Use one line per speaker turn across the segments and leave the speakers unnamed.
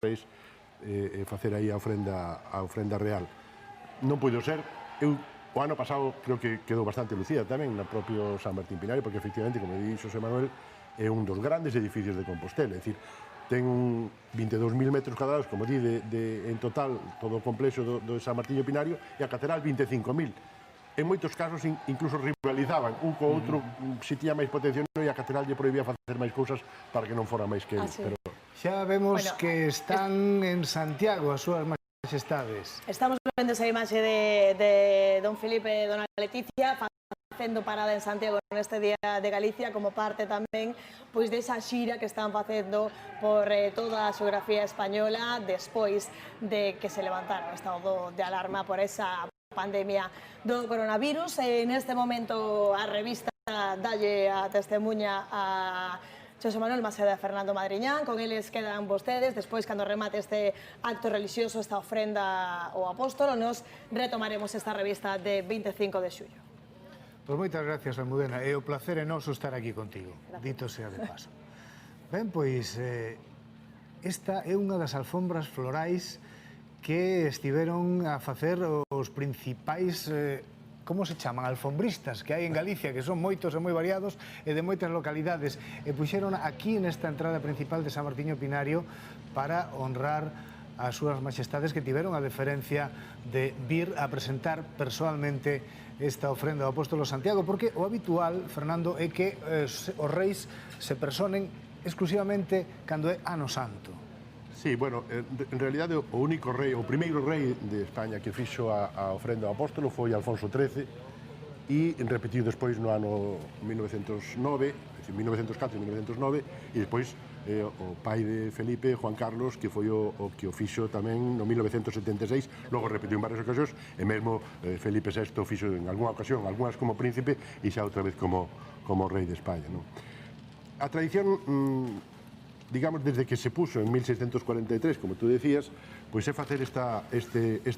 Reis facer aí a ofrenda real. Non puido ser. Eu o ano pasado creo que quedou bastante lucida tamén no propio San Martín Pinario, porque efectivamente, como di Xosé Manuel, é un dos grandes edificios de Compostela, é dicir, ten 22.000 metros cuadrados, como di, en total, todo o complexo do San Martiño Pinario, e a catedral 25.000. En moitos casos incluso rivalizaban un co outro, se tiña máis potencia e a catedral lle prohibía facer máis cousas para que non fora máis que eles. Pero
xa vemos que están en Santiago as súas majestades.
Estamos vendo esa imaxe de don Felipe e dona Leticia facendo parada en Santiago neste Día de Galicia como parte tamén pois desa xira que están facendo por toda a xeografía española despois de que se levantara o estado de alarma por esa pandemia do coronavirus. Neste momento a revista dalle a testemunha a Xosé Manuel Maseda e Fernando Madriñán, con eles quedan vostedes, despois, cando remate este acto religioso, esta ofrenda ao apóstolo, nos retomaremos esta revista de 25 de xullo.
Pois moitas gracias, Almudena, e o placer é noso estar aquí contigo, dito sea de paso. Ben, pois, esta é unha das alfombras florais que estiveron a facer os principais como se chaman, alfombristas que hai en Galicia, que son moitos e moi variados e de moitas localidades, e puxeron aquí nesta entrada principal de San Martiño Pinario para honrar as súas majestades que tiveron a deferencia de vir a presentar persoalmente esta ofrenda ao apóstolo Santiago, porque o habitual, Fernando, é que os reis se personen exclusivamente cando é Ano Santo.
Sí, bueno, en realidade o único rei, o primeiro rei de España que fixo a ofrenda ao apóstolo foi Alfonso XIII e repetiu despois no ano 1909, 1904 e 1909, e despois o pai de Felipe, Juan Carlos, que foi o que o fixo tamén no 1976, logo repetiu en varias ocasións, e mesmo Felipe VI fixo en algunha ocasión, algunhas como príncipe e xa outra vez como rei de España. A tradición, digamos, desde que se puso en 1643, como tú decías, pois é facer esta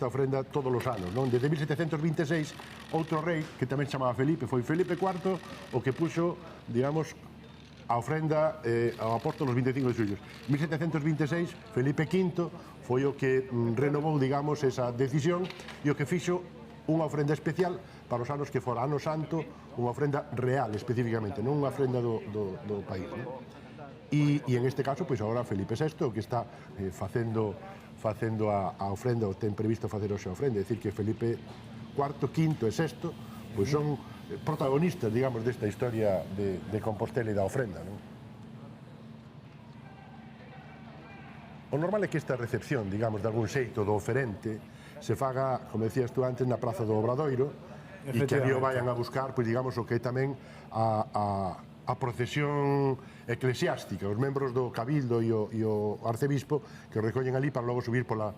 ofrenda todos os anos, non? Desde 1726, outro rei, que tamén se chamaba Felipe, foi Felipe IV, o que puxo, digamos, a ofrenda ao apóstolo os 25 de xullo. En 1726, Felipe V foi o que renovou, digamos, esa decisión e o que fixo unha ofrenda especial para os anos que fora Ano Santo, unha ofrenda real, especificamente, non unha ofrenda do país, non? E en este caso, pois agora Felipe VI, que está facendo a ofrenda, ou ten previsto facer hoxe a ofrenda, é dicir que Felipe IV, V e VI, pois son protagonistas, digamos, desta historia de Compostela e da ofrenda, non? O normal é que esta recepción, digamos, de algún xeito do oferente se faga, como decías tú antes, na Praza do Obradoiro, e que ali o vayan a buscar, pois digamos, o que é tamén a procesión eclesiástica, os membros do Cabildo e o arcebispo que recollen ali para logo subir pola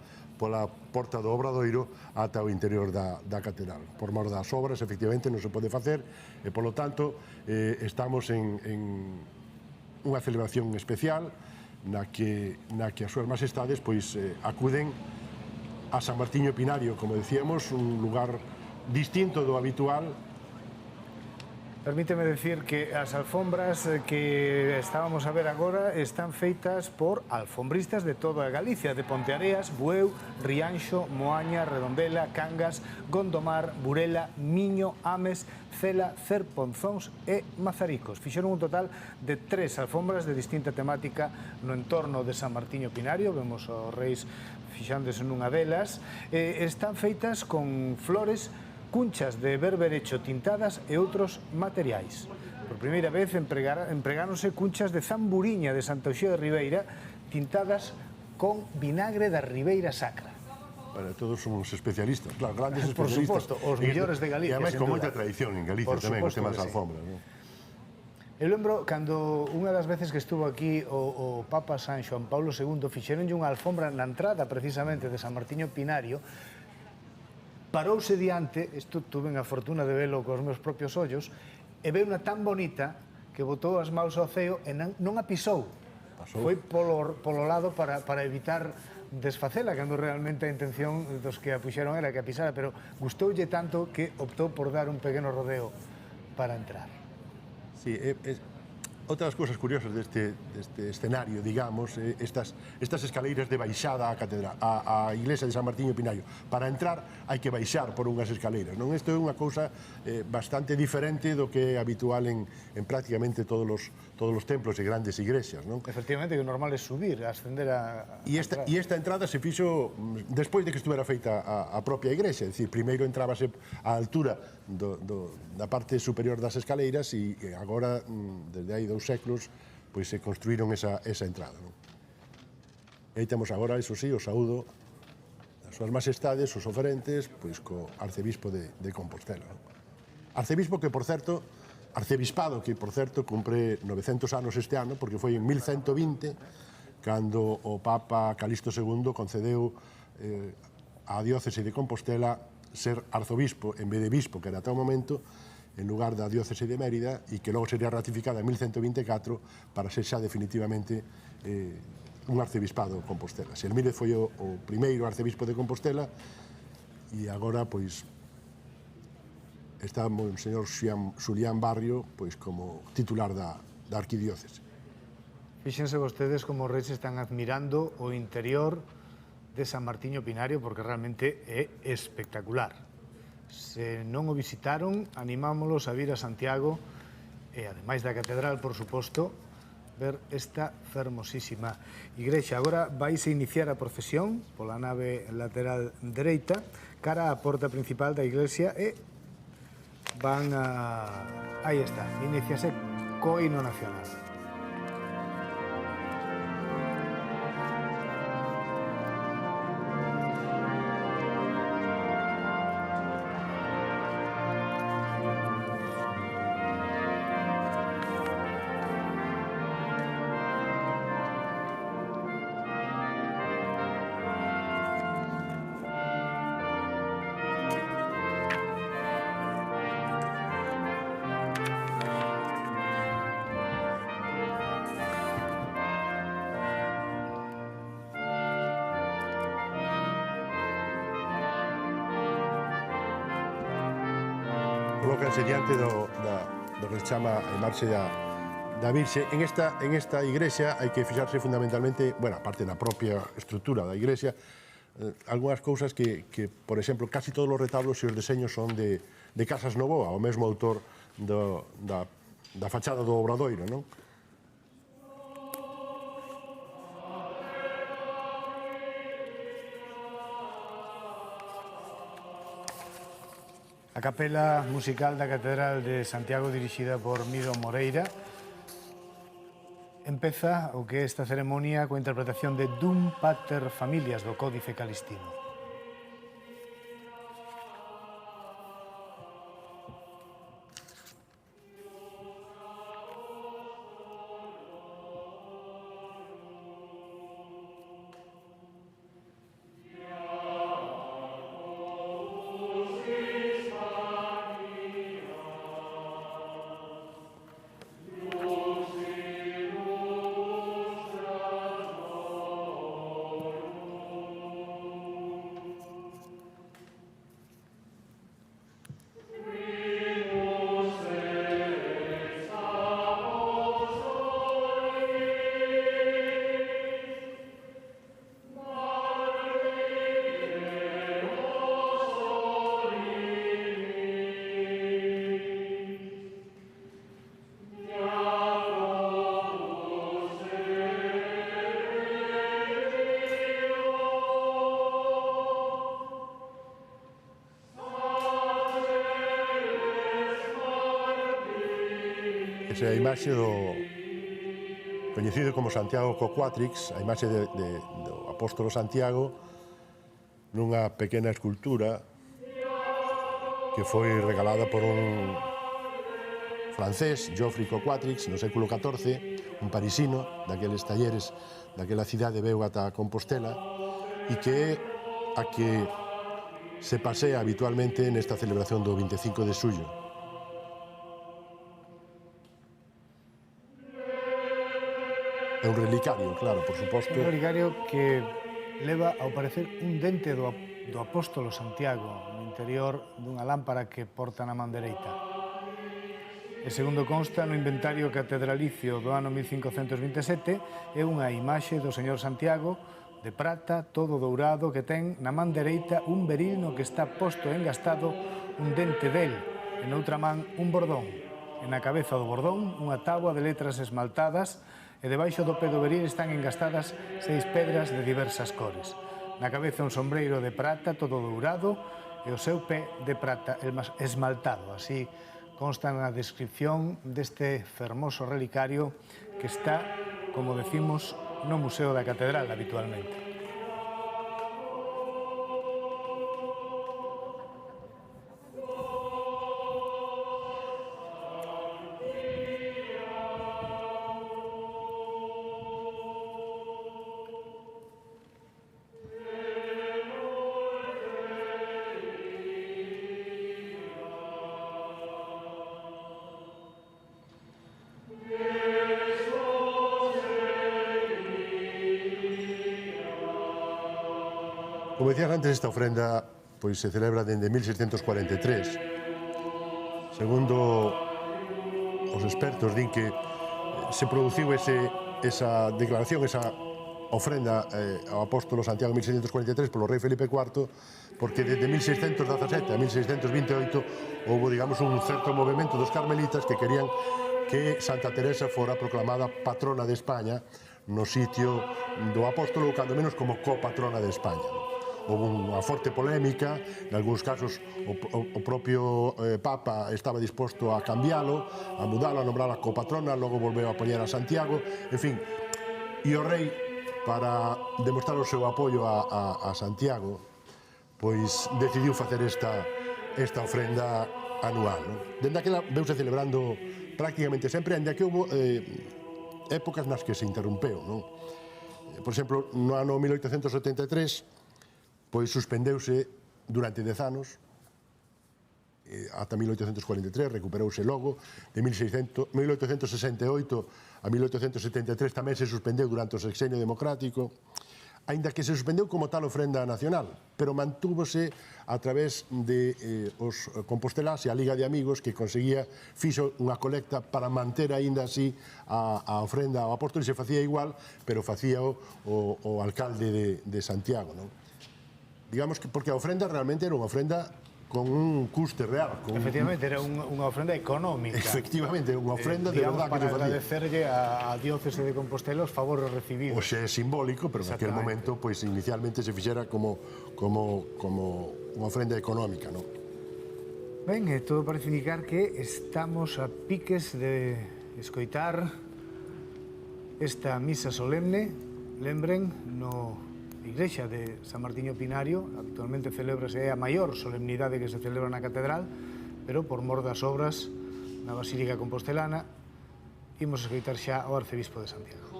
porta do Obradoiro ata o interior da catedral. Por mor das obras, efectivamente, non se pode facer e, polo tanto, estamos en unha celebración especial na que as súas majestades acuden a San Martiño Pinario, como decíamos, un lugar distinto do habitual.
Permíteme decir que as alfombras que estábamos a ver agora están feitas por alfombristas de toda Galicia, de Ponteareas, Bueu, Rianxo, Moaña, Redondela, Cangas, Gondomar, Burela, Miño, Ames, Cela, Cerponzóns e Mazaricos. Fixeron un total de 3 alfombras de distinta temática no entorno de San Martiño Pinario, vemos os reis fixándose nunha delas, están feitas con flores, cunchas de berberecho tintadas e outros materiais. Por primeira vez empregáronse cunchas de zamburiña de Santa Uxía de Ribeira tintadas con vinagre da Ribeira Sacra.
Bueno, todos somos especialistas, claro, grandes especialistas.
Por suposto, os millores de Galicia,
e ademais con moita tradición en Galicia tamén, os temas das alfombras, non?
Eu lembro, cando unha das veces que estuvo aquí o Papa San Xoán Paulo II, fixeronlle unha alfombra na entrada precisamente de San Martiño Pinario, parouse diante, isto tuve a fortuna de velo cos meus propios ollos, e veu unha tan bonita que botou as maus ao ceo e non a pisou. Foi polo lado para evitar desfacela, cando realmente a intención dos que a puxeron era que a pisara, pero gustoulle tanto que optou por dar un pequeno rodeo para entrar.
Sí, Outra das cousas curiosas deste escenario, digamos, estas escaleiras de baixada á catedral, á iglesia de San Martiño Pinario. Para entrar hai que baixar por unhas escaleiras, non? Isto é unha cousa bastante diferente do que é habitual en prácticamente todos os templos e grandes iglesias, non?
Efectivamente, que o normal é subir, ascender a...
E esta entrada se fixo despois de que estuvera feita a propia iglesia, é dicir, primeiro entrábase á altura da parte superior das escaleiras e agora, desde hai 2 séculos, pois se construíron esa entrada, non? E aí temos agora, iso sí, o saúdo das súas majestades, os oferentes, pois co arcebispo de Compostela, non? Arcebispo que, por certo, arcebispado que, por certo, cumpre 900 anos este ano, porque foi en 1120 cando o Papa Calixto II concedeu á diócese de Compostela ser arzobispo en vez de bispo, que era ata o momento, en lugar da diócese de Mérida, e que logo sería ratificada en 1124 para ser xa definitivamente un arcebispado de Compostela. Xelmírez foi o primeiro arcebispo de Compostela e agora, pois, está o señor Xulián Barrio pois como titular da arquidiócese.
Fíxense vostedes como os reis están admirando o interior de San Martiño Pinario porque realmente é espectacular. Se non o visitaron, animámolos a vir a Santiago e, ademais da catedral, por suposto, ver esta fermosísima igrexa. Agora vais a iniciar a procesión pola nave lateral dereita cara á porta principal da iglesia e van a... Aí está, iniciase co himno nacional.
Colócanse diante do que se chama a imaxe da Virxe. En esta iglesia hai que fixarse fundamentalmente, bueno, aparte da propia estrutura da iglesia, algunhas cousas que, por exemplo, casi todos os retablos e os deseños son de Casas Novoa, o mesmo autor da fachada do Obradoiro, non?
A capela musical da Catedral de Santiago, dirixida por Miro Moreira, empeza o que é esta ceremonia coa interpretación de Dum Pater Familias do Códice Calistino.
Esa é a imaxe do coñecido como Santiago Coquatrix, a imaxe do apóstolo Santiago nunha pequena escultura que foi regalada por un francés, Geoffrey Coquatrix, no século XIV, un parisino daqueles talleres daquela cidade veu ata Compostela e que é a que se pasea habitualmente nesta celebración do 25 de xullo. É un relicario, claro, por suposto.
Un relicario que leva, ao parecer, un dente do apóstolo Santiago no interior dunha lámpara que porta na man dereita. E segundo consta no inventario catedralicio do ano 1527, é unha imaxe do señor Santiago de prata, todo dourado, que ten na man dereita un beril no que está posto e engastado un dente del, e noutra man un bordón. E na cabeza do bordón unha táboa de letras esmaltadas, e debaixo do pé do beril están engastadas 6 pedras de diversas cores. Na cabeza un sombreiro de prata, todo dourado, e o seu pé de prata esmaltado. Así consta na descripción deste fermoso relicario que está, como decimos, no Museo da Catedral habitualmente.
Como decías antes, esta ofrenda pois, se celebra dende 1643. Segundo os expertos, din que se produciu esa declaración, esa ofrenda ao apóstolo Santiago en 1643 polo rei Felipe IV, porque desde 1617 a 1628 houve, digamos, un certo movimento dos carmelitas que querían que Santa Teresa fora proclamada patrona de España no sitio do apóstolo, ou cando menos como copatrona de España. Houve unha forte polémica, en algúns casos o propio Papa estaba disposto a cambialo, a mudalo, a nombrala copatrona, logo volveu a poñer a Santiago, en fin. E o rei, para demostrar o seu apoio a Santiago, pois decidiu facer esta ofrenda anual. Dende aquela veuse celebrando prácticamente sempre, ainda que houve épocas nas que se interrompeu. Por exemplo, no ano 1873, pois suspendeuse durante 10 anos, ata 1843, recuperouse logo, de 1868 a 1873 tamén se suspendeu durante o sexenio democrático, aínda que se suspendeu como tal ofrenda nacional, pero mantúvose a través de os compostelás e a Liga de Amigos, que conseguía, fixo unha colecta para manter aínda así a ofrenda ao apóstolo, e se facía igual, pero facía o alcalde de Santiago, non? Digamos que porque a ofrenda realmente era unha ofrenda con un custe real.
Efectivamente, era unha ofrenda económica.
Efectivamente, unha ofrenda de verdad que se facía.
Para agradecerlle a diócese de Compostela os favores recibidos.
Oxe, é simbólico, pero naquele momento, pois, inicialmente se fixera como unha ofrenda económica, non?
Ben, todo parece indicar que estamos a piques de escoitar esta misa solemne, lembren, no Igrexa de San Martiño Pinario. Habitualmente celebrase a maior solemnidade que se celebra na catedral, pero por mor das obras na Basílica Compostelana imos escoitar xa ao arcebispo de Santiago.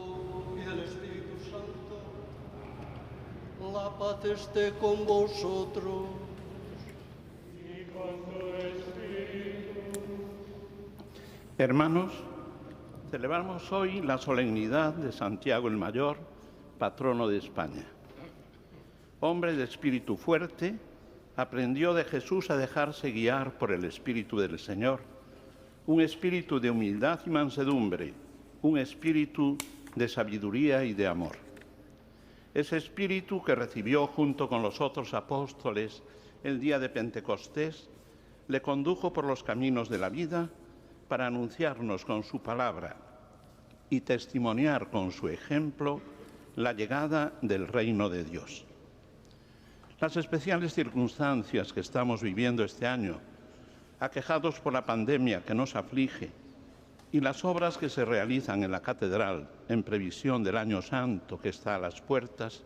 Y del Espíritu Santo, la paz esté con vosotros. Y con tu espíritu.
Hermanos, celebramos hoy la solemnidad de Santiago el Mayor, patrono de España. Hombre de espíritu fuerte, aprendió de Jesús a dejarse guiar por el Espíritu del Señor, un espíritu de humildad y mansedumbre, un espíritu de sabiduría y de amor. Ese espíritu que recibió junto con los otros apóstoles el día de Pentecostés, le condujo por los caminos de la vida para anunciarnos con su palabra y testimoniar con su ejemplo la llegada del reino de Dios. Las especiales circunstancias que estamos viviendo este año, aquejados por la pandemia que nos aflige, y las obras que se realizan en la catedral en previsión del Año Santo que está a las puertas,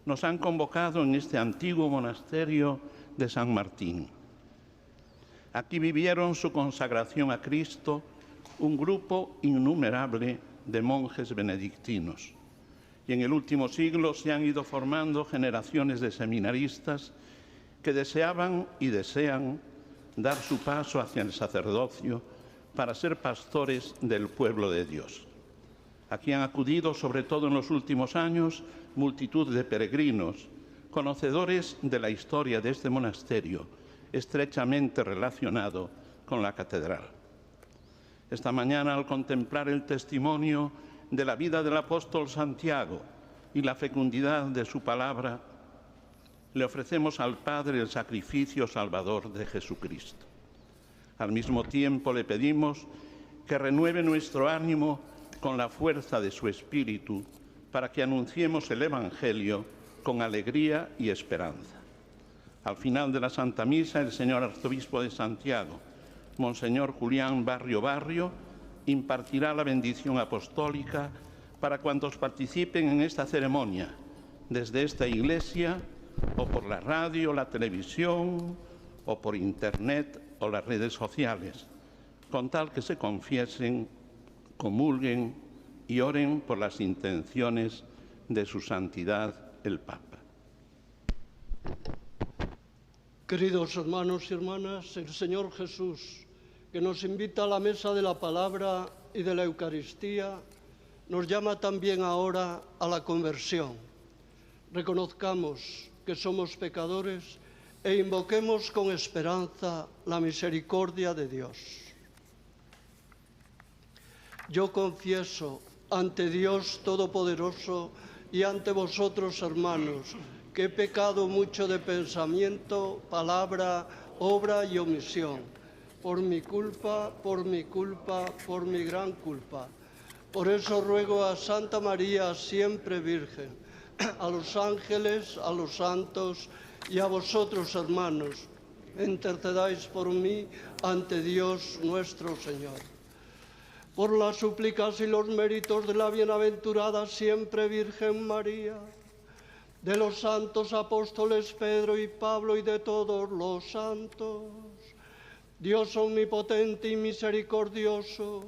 nos han convocado en este antiguo monasterio de San Martín. Aquí vivieron su consagración a Cristo un grupo innumerable de monjes benedictinos. Y en el último siglo se han ido formando generaciones de seminaristas que deseaban y desean dar su paso hacia el sacerdocio para ser pastores del pueblo de Dios. Aquí han acudido, sobre todo en los últimos años, multitud de peregrinos, conocedores de la historia de este monasterio, estrechamente relacionado con la catedral. Esta mañana, al contemplar el testimonio de la vida del apóstol Santiago y la fecundidad de su palabra, le ofrecemos al Padre el sacrificio salvador de Jesucristo. Al mismo tiempo le pedimos que renueve nuestro ánimo con la fuerza de su Espíritu para que anunciemos el Evangelio con alegría y esperanza. Al final de la Santa Misa, el señor Arzobispo de Santiago, Monseñor Julián Barrio, impartirá la bendición apostólica para cuantos participen en esta ceremonia, desde esta iglesia o por la radio, la televisión o por internet o las redes sociales, con tal que se confiesen, comulguen y oren por las intenciones de su santidad el Papa.
Queridos hermanos y hermanas, el Señor Jesús, que nos invita a la mesa de la palabra y de la Eucaristía, nos llama también ahora a la conversión. Reconozcamos que somos pecadores e invoquemos con esperanza la misericordia de Dios. Yo confieso ante Dios Todopoderoso y ante vosotros, hermanos, que he pecado mucho de pensamiento, palabra, obra y omisión, por mi culpa, por mi gran culpa. Por eso ruego a Santa María, siempre Virgen, a los ángeles, a los santos y a vosotros, hermanos, intercedáis por mí ante Dios nuestro Señor. Por las súplicas y los méritos de la bienaventurada siempre Virgen María, de los santos apóstoles Pedro y Pablo y de todos los santos, Dios omnipotente y misericordioso,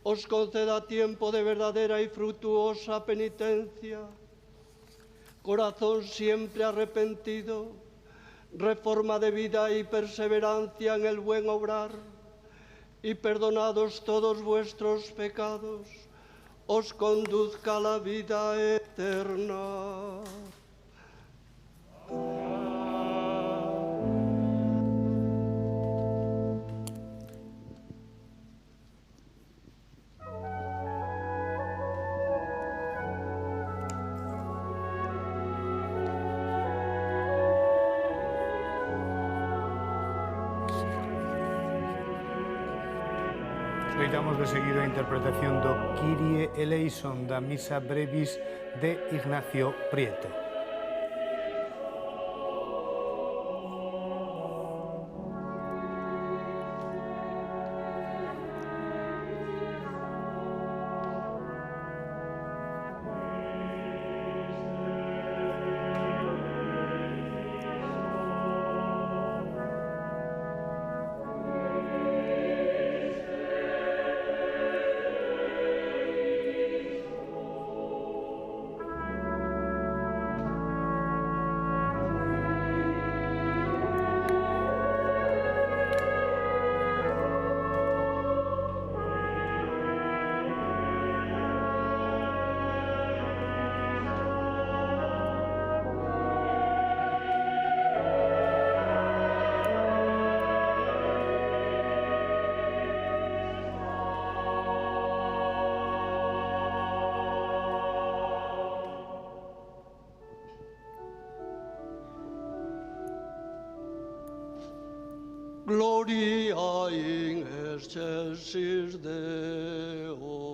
os conceda tiempo de verdadera y fructuosa penitencia, corazón siempre arrepentido, reforma de vida y perseverancia en el buen obrar, y perdonados todos vuestros pecados, os conduzca a la vida eterna.
Escoitamos de seguido a interpretación do Kyrie eleison da Misa Brevis de Ignacio Prieto.
Gloria in excelsis Deo.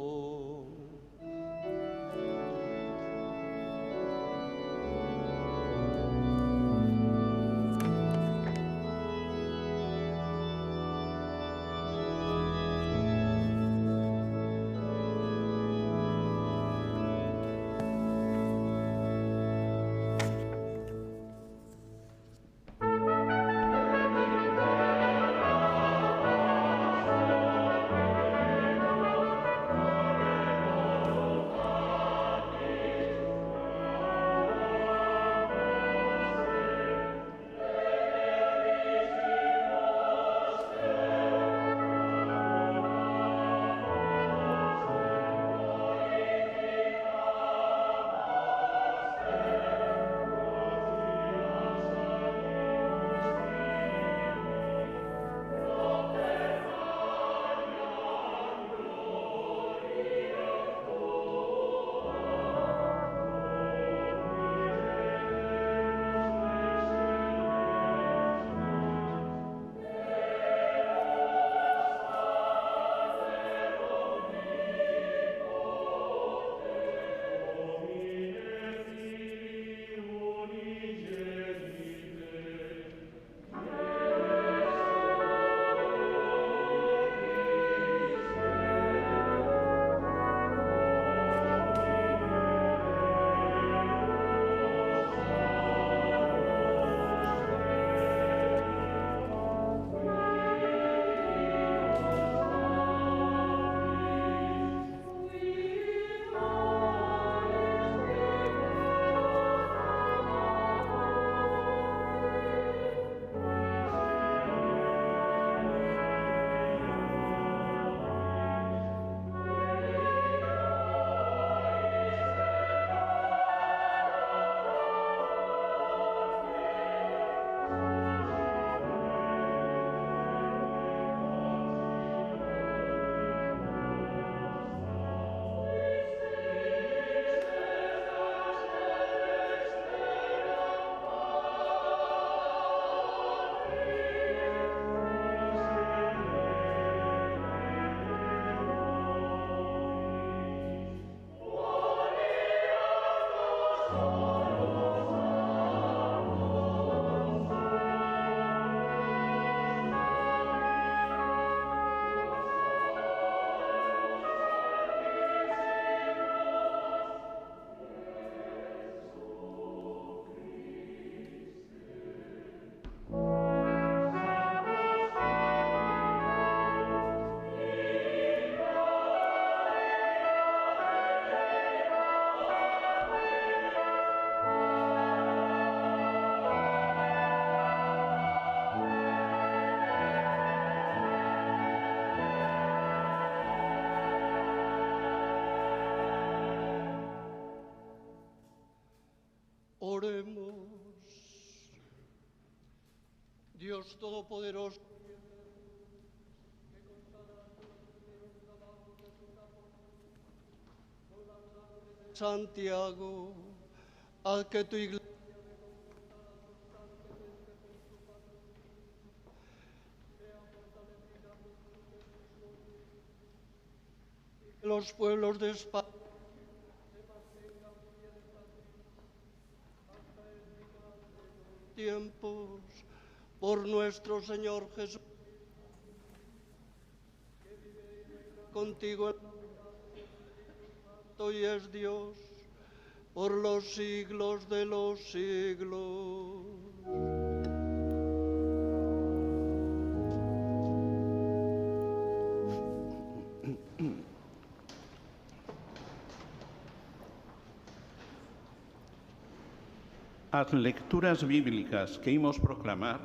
Oremos. Dios Todopoderoso, Santiago, haz que tu iglesia los pueblos de España tiempos por nuestro Señor Jesús, contigo y es Dios por los siglos de los siglos.
As lecturas bíblicas que imos proclamar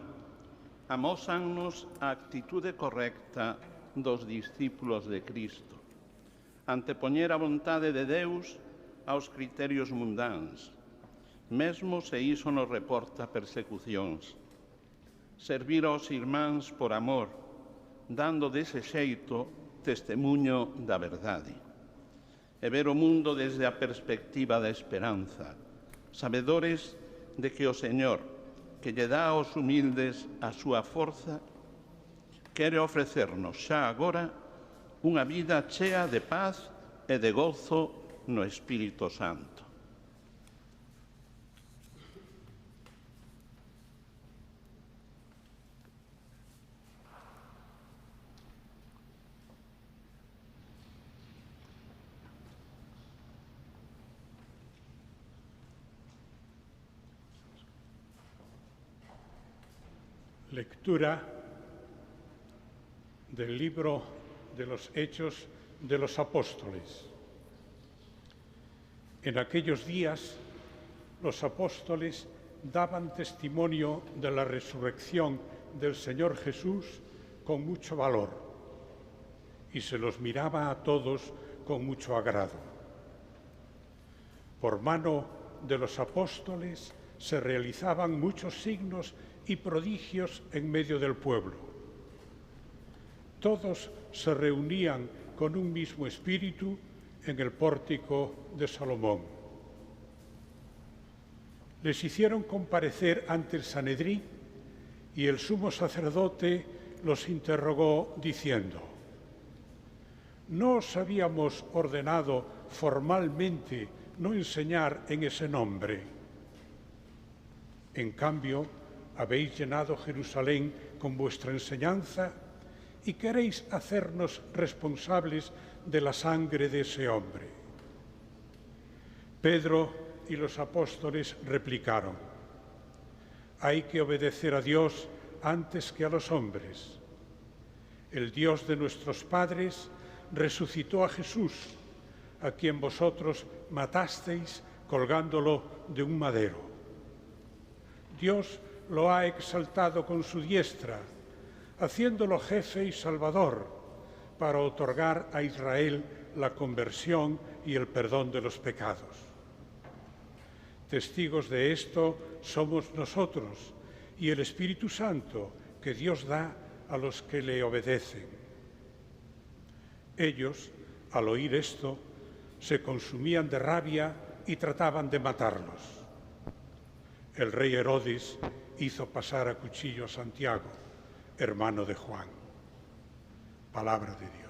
amósannos a actitude correcta dos discípulos de Cristo, antepoñer a vontade de Deus aos criterios mundáns, mesmo se iso nos reporta persecucións. Servir aos irmáns por amor, dando dese xeito testemuño da verdade. E ver o mundo desde a perspectiva da esperanza, sabedores de que o Señor, que lle dá aos humildes a súa forza, quere ofrecernos xa agora unha vida chea de paz e de gozo no Espírito Santo.
Lectura del libro de los Hechos de los Apóstoles. En aquellos días, los apóstoles daban testimonio de la resurrección del Señor Jesús con mucho valor y se los miraba a todos con mucho agrado. Por mano de los apóstoles se realizaban muchos signos y prodigios en medio del pueblo. Todos se reunían con un mismo espíritu en el pórtico de Salomón. Les hicieron comparecer ante el Sanedrín y el sumo sacerdote los interrogó diciendo: ¿no os habíamos ordenado formalmente no enseñar en ese nombre? En cambio, habéis llenado Jerusalén con vuestra enseñanza y queréis hacernos responsables de la sangre de ese hombre. Pedro y los apóstoles replicaron: hay que obedecer a Dios antes que a los hombres. El Dios de nuestros padres resucitó a Jesús, a quien vosotros matasteis colgándolo de un madero. Dios lo ha exaltado con su diestra, haciéndolo jefe y salvador, para otorgar a Israel la conversión y el perdón de los pecados. Testigos de esto somos nosotros y el Espíritu Santo que Dios da a los que le obedecen. Ellos, al oír esto, se consumían de rabia y trataban de matarlos. El rey Herodes hizo pasar a cuchillo a Santiago, hermano de Juan. Palabra de Dios.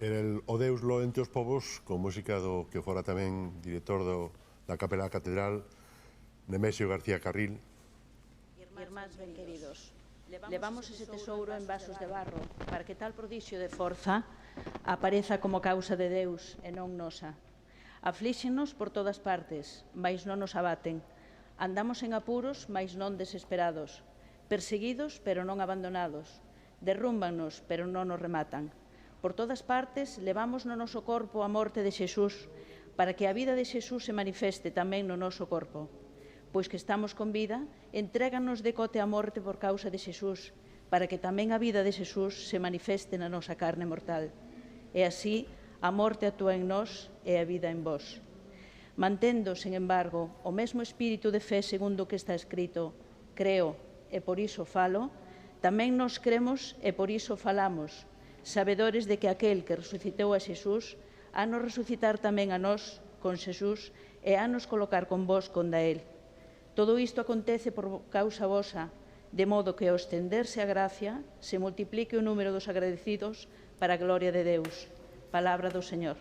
Era o Deus lo entre os povos, con música do que fora tamén director da Capela da Catedral, Nemesio García Carril.
Irmáns ben queridos, levamos ese tesouro en vasos de barro para que tal prodixio de forza apareza como causa de Deus e non nosa. Aflíxennos por todas partes, mais non nos abaten. Andamos en apuros, mais non desesperados. Perseguidos, pero non abandonados. Derrúmbanos, pero non nos rematan. Por todas partes, levamos no noso corpo a morte de Xesús, para que a vida de Xesús se manifeste tamén no noso corpo. Pois que estamos con vida, entréganos de cote a morte por causa de Xesús, para que tamén a vida de Xesús se manifeste na nosa carne mortal. E así, a morte actúa en nós e a vida en vós. Mantendo, sen embargo, o mesmo espírito de fe segundo o que está escrito, creo e por iso falo, tamén nos cremos e por iso falamos, sabedores de que aquel que resucitou a Xesús ha nos resucitar tamén a nós con Xesús e ha nos colocar con vós conda él. Todo isto acontece por causa vosa, de modo que ao estenderse a gracia se multiplique o número dos agradecidos para a gloria de Deus. Palabra do Señor.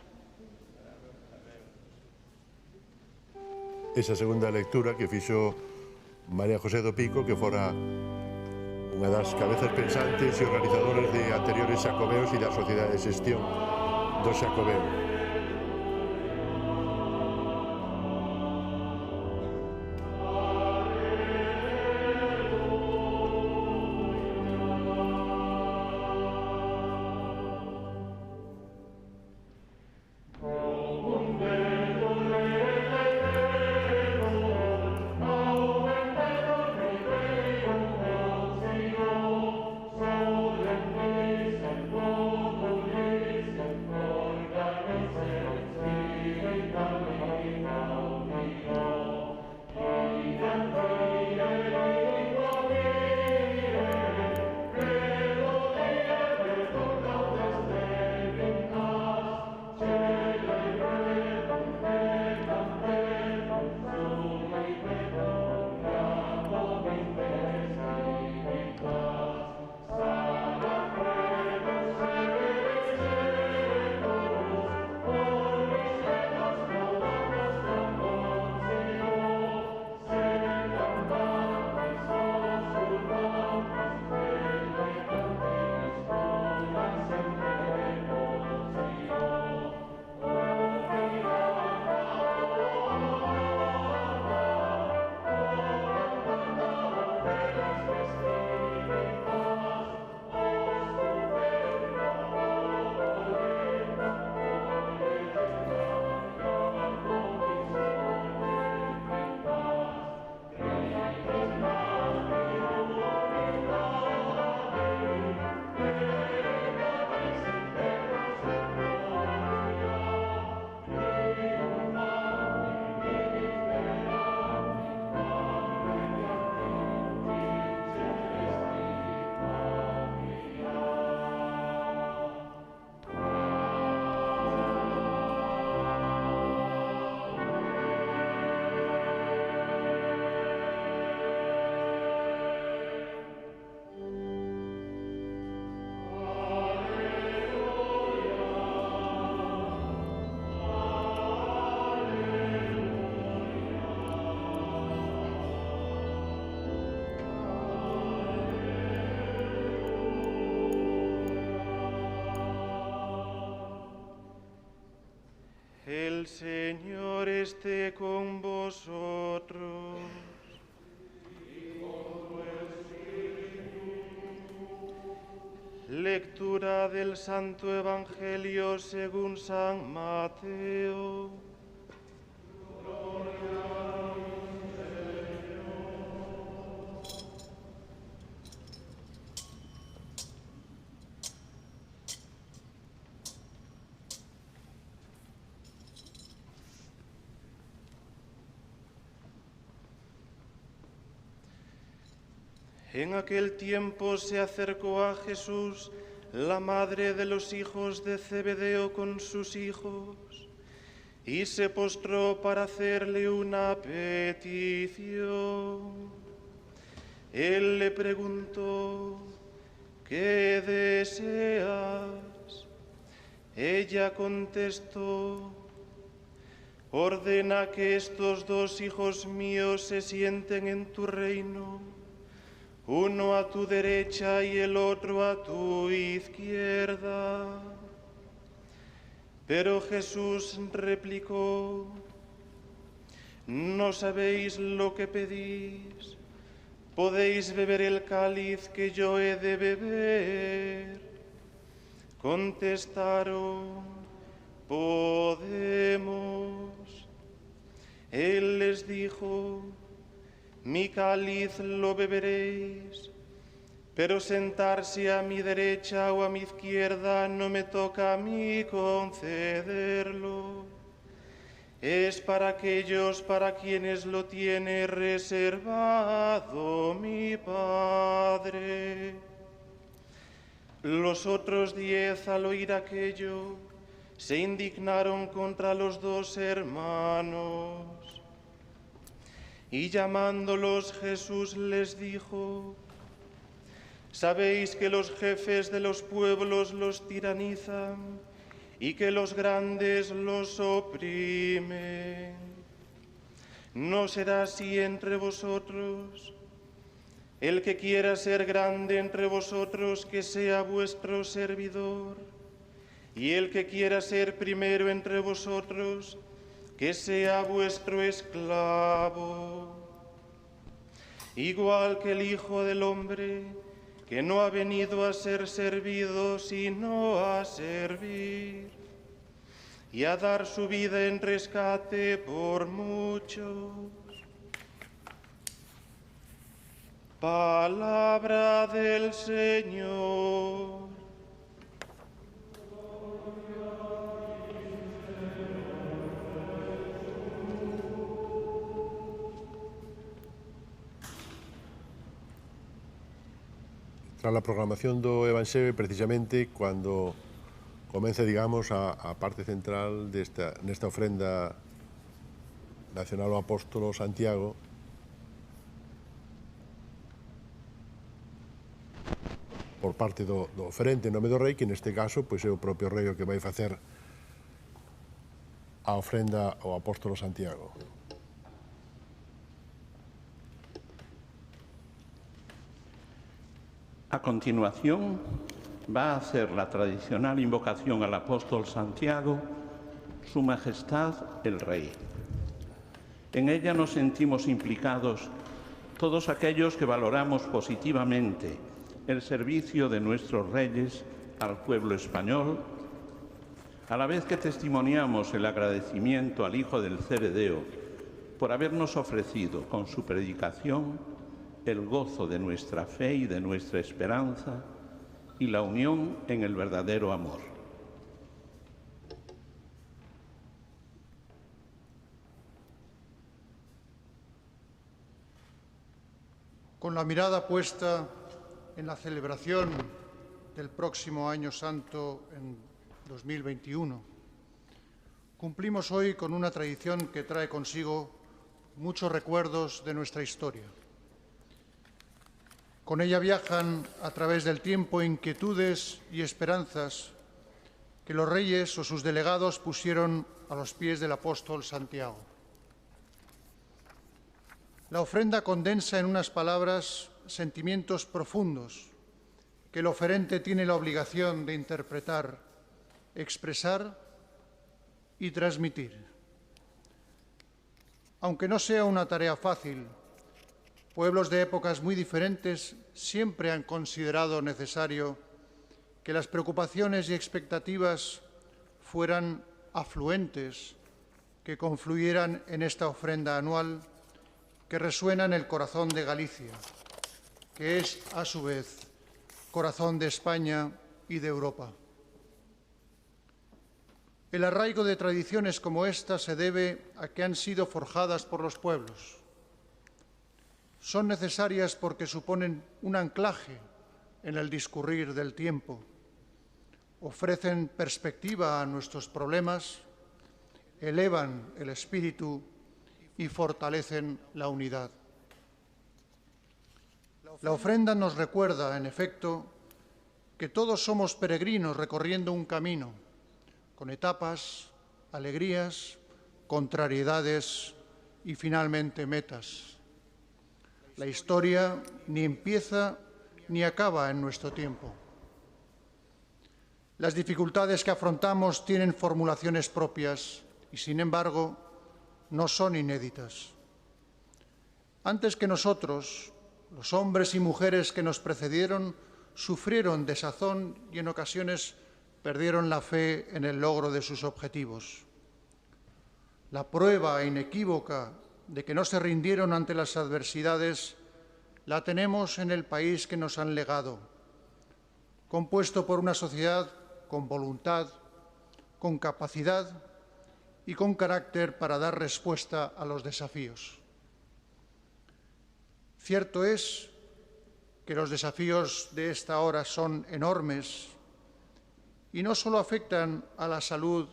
Esa segunda lectura que fixo María José do Pico, que fora unha das cabezas pensantes e organizadoras de anteriores xacobeos e da Sociedade de Xestión do Xacobeo.
El Señor esté con vosotros. Lectura del Santo Evangelio según San Mateo. En aquel tiempo se acercó a Jesús la madre de los hijos de Zebedeo con sus hijos y se postró para hacerle una petición. Él le preguntó, ¿qué deseas? Ella contestó: ordena que estos dos hijos míos se sienten en tu reino, uno a tu derecha y el otro a tu izquierda. Pero Jesús replicó: no sabéis lo que pedís. ¿Podéis beber el cáliz que yo he de beber? Contestaron: podemos. Él les dijo: mi cáliz lo beberéis, pero sentarse a mi derecha o a mi izquierda no me toca a mí concederlo. Es para aquellos para quienes lo tiene reservado mi Padre. Los otros 10, al oír aquello, se indignaron contra los dos hermanos. Y llamándolos, Jesús les dijo: sabéis que los jefes de los pueblos los tiranizan y que los grandes los oprimen. No será así entre vosotros. El que quiera ser grande entre vosotros, que sea vuestro servidor, y el que quiera ser primero entre vosotros, que sea vuestro esclavo. Igual que el Hijo del Hombre, que no ha venido a ser servido, sino a servir, y a dar su vida en rescate por muchos. Palabra del Señor.
Tras la programación do Evangelio, precisamente cuando comeza, digamos, a parte central nesta ofrenda nacional ao apóstolo Santiago, por parte do oferente en nome do rei, que neste caso pois, é o propio rei o que vai facer a ofrenda ao apóstolo Santiago.
A continuación, va a hacer la tradicional invocación al apóstol Santiago, Su Majestad el Rey. En ella nos sentimos implicados todos aquellos que valoramos positivamente el servicio de nuestros reyes al pueblo español, a la vez que testimoniamos el agradecimiento al Hijo del Ceredeo por habernos ofrecido con su predicación el gozo de nuestra fe y de nuestra esperanza y la unión en el verdadero amor.
Con la mirada puesta en la celebración del próximo Año Santo en 2021, cumplimos hoy con una tradición que trae consigo muchos recuerdos de nuestra historia. Con ella viajan a través del tiempo inquietudes y esperanzas que los reyes o sus delegados pusieron a los pies del apóstol Santiago. La ofrenda condensa en unas palabras sentimientos profundos que el oferente tiene la obligación de interpretar, expresar y transmitir. Aunque no sea una tarea fácil, pueblos de épocas muy diferentes siempre han considerado necesario que las preocupaciones y expectativas fueran afluentes, que confluyeran en esta ofrenda anual que resuena en el corazón de Galicia, que es, a su vez, corazón de España y de Europa. El arraigo de tradiciones como esta se debe a que han sido forjadas por los pueblos. Son necesarias porque suponen un anclaje en el discurrir del tiempo, ofrecen perspectiva a nuestros problemas, elevan el espíritu y fortalecen la unidad. La ofrenda nos recuerda, en efecto, que todos somos peregrinos recorriendo un camino, con etapas, alegrías, contrariedades y finalmente metas. La historia ni empieza ni acaba en nuestro tiempo. Las dificultades que afrontamos tienen formulaciones propias y, sin embargo, no son inéditas. Antes que nosotros, los hombres y mujeres que nos precedieron sufrieron desazón y en ocasiones perdieron la fe en el logro de sus objetivos. La prueba inequívoca de que no se rindieron ante las adversidades la tenemos en el país que nos han legado, compuesto por una sociedad con voluntad, con capacidad y con carácter para dar respuesta a los desafíos. Cierto es que los desafíos de esta hora son enormes y no solo afectan a la salud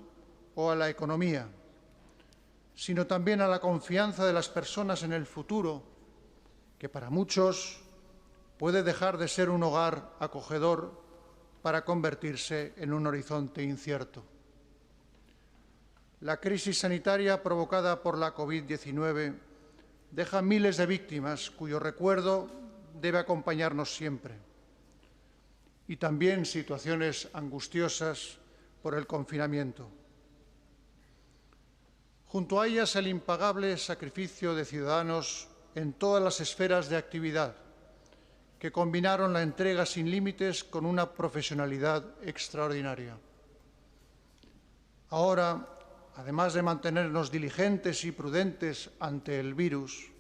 o a la economía, sino también a la confianza de las personas en el futuro, que para muchos puede dejar de ser un hogar acogedor para convertirse en un horizonte incierto. La crisis sanitaria provocada por la COVID-19 deja miles de víctimas cuyo recuerdo debe acompañarnos siempre, y también situaciones angustiosas por el confinamiento. Junto a ellas, el impagable sacrificio de ciudadanos en todas las esferas de actividad, que combinaron la entrega sin límites con una profesionalidad extraordinaria. Ahora, además de mantenernos diligentes y prudentes ante el virus,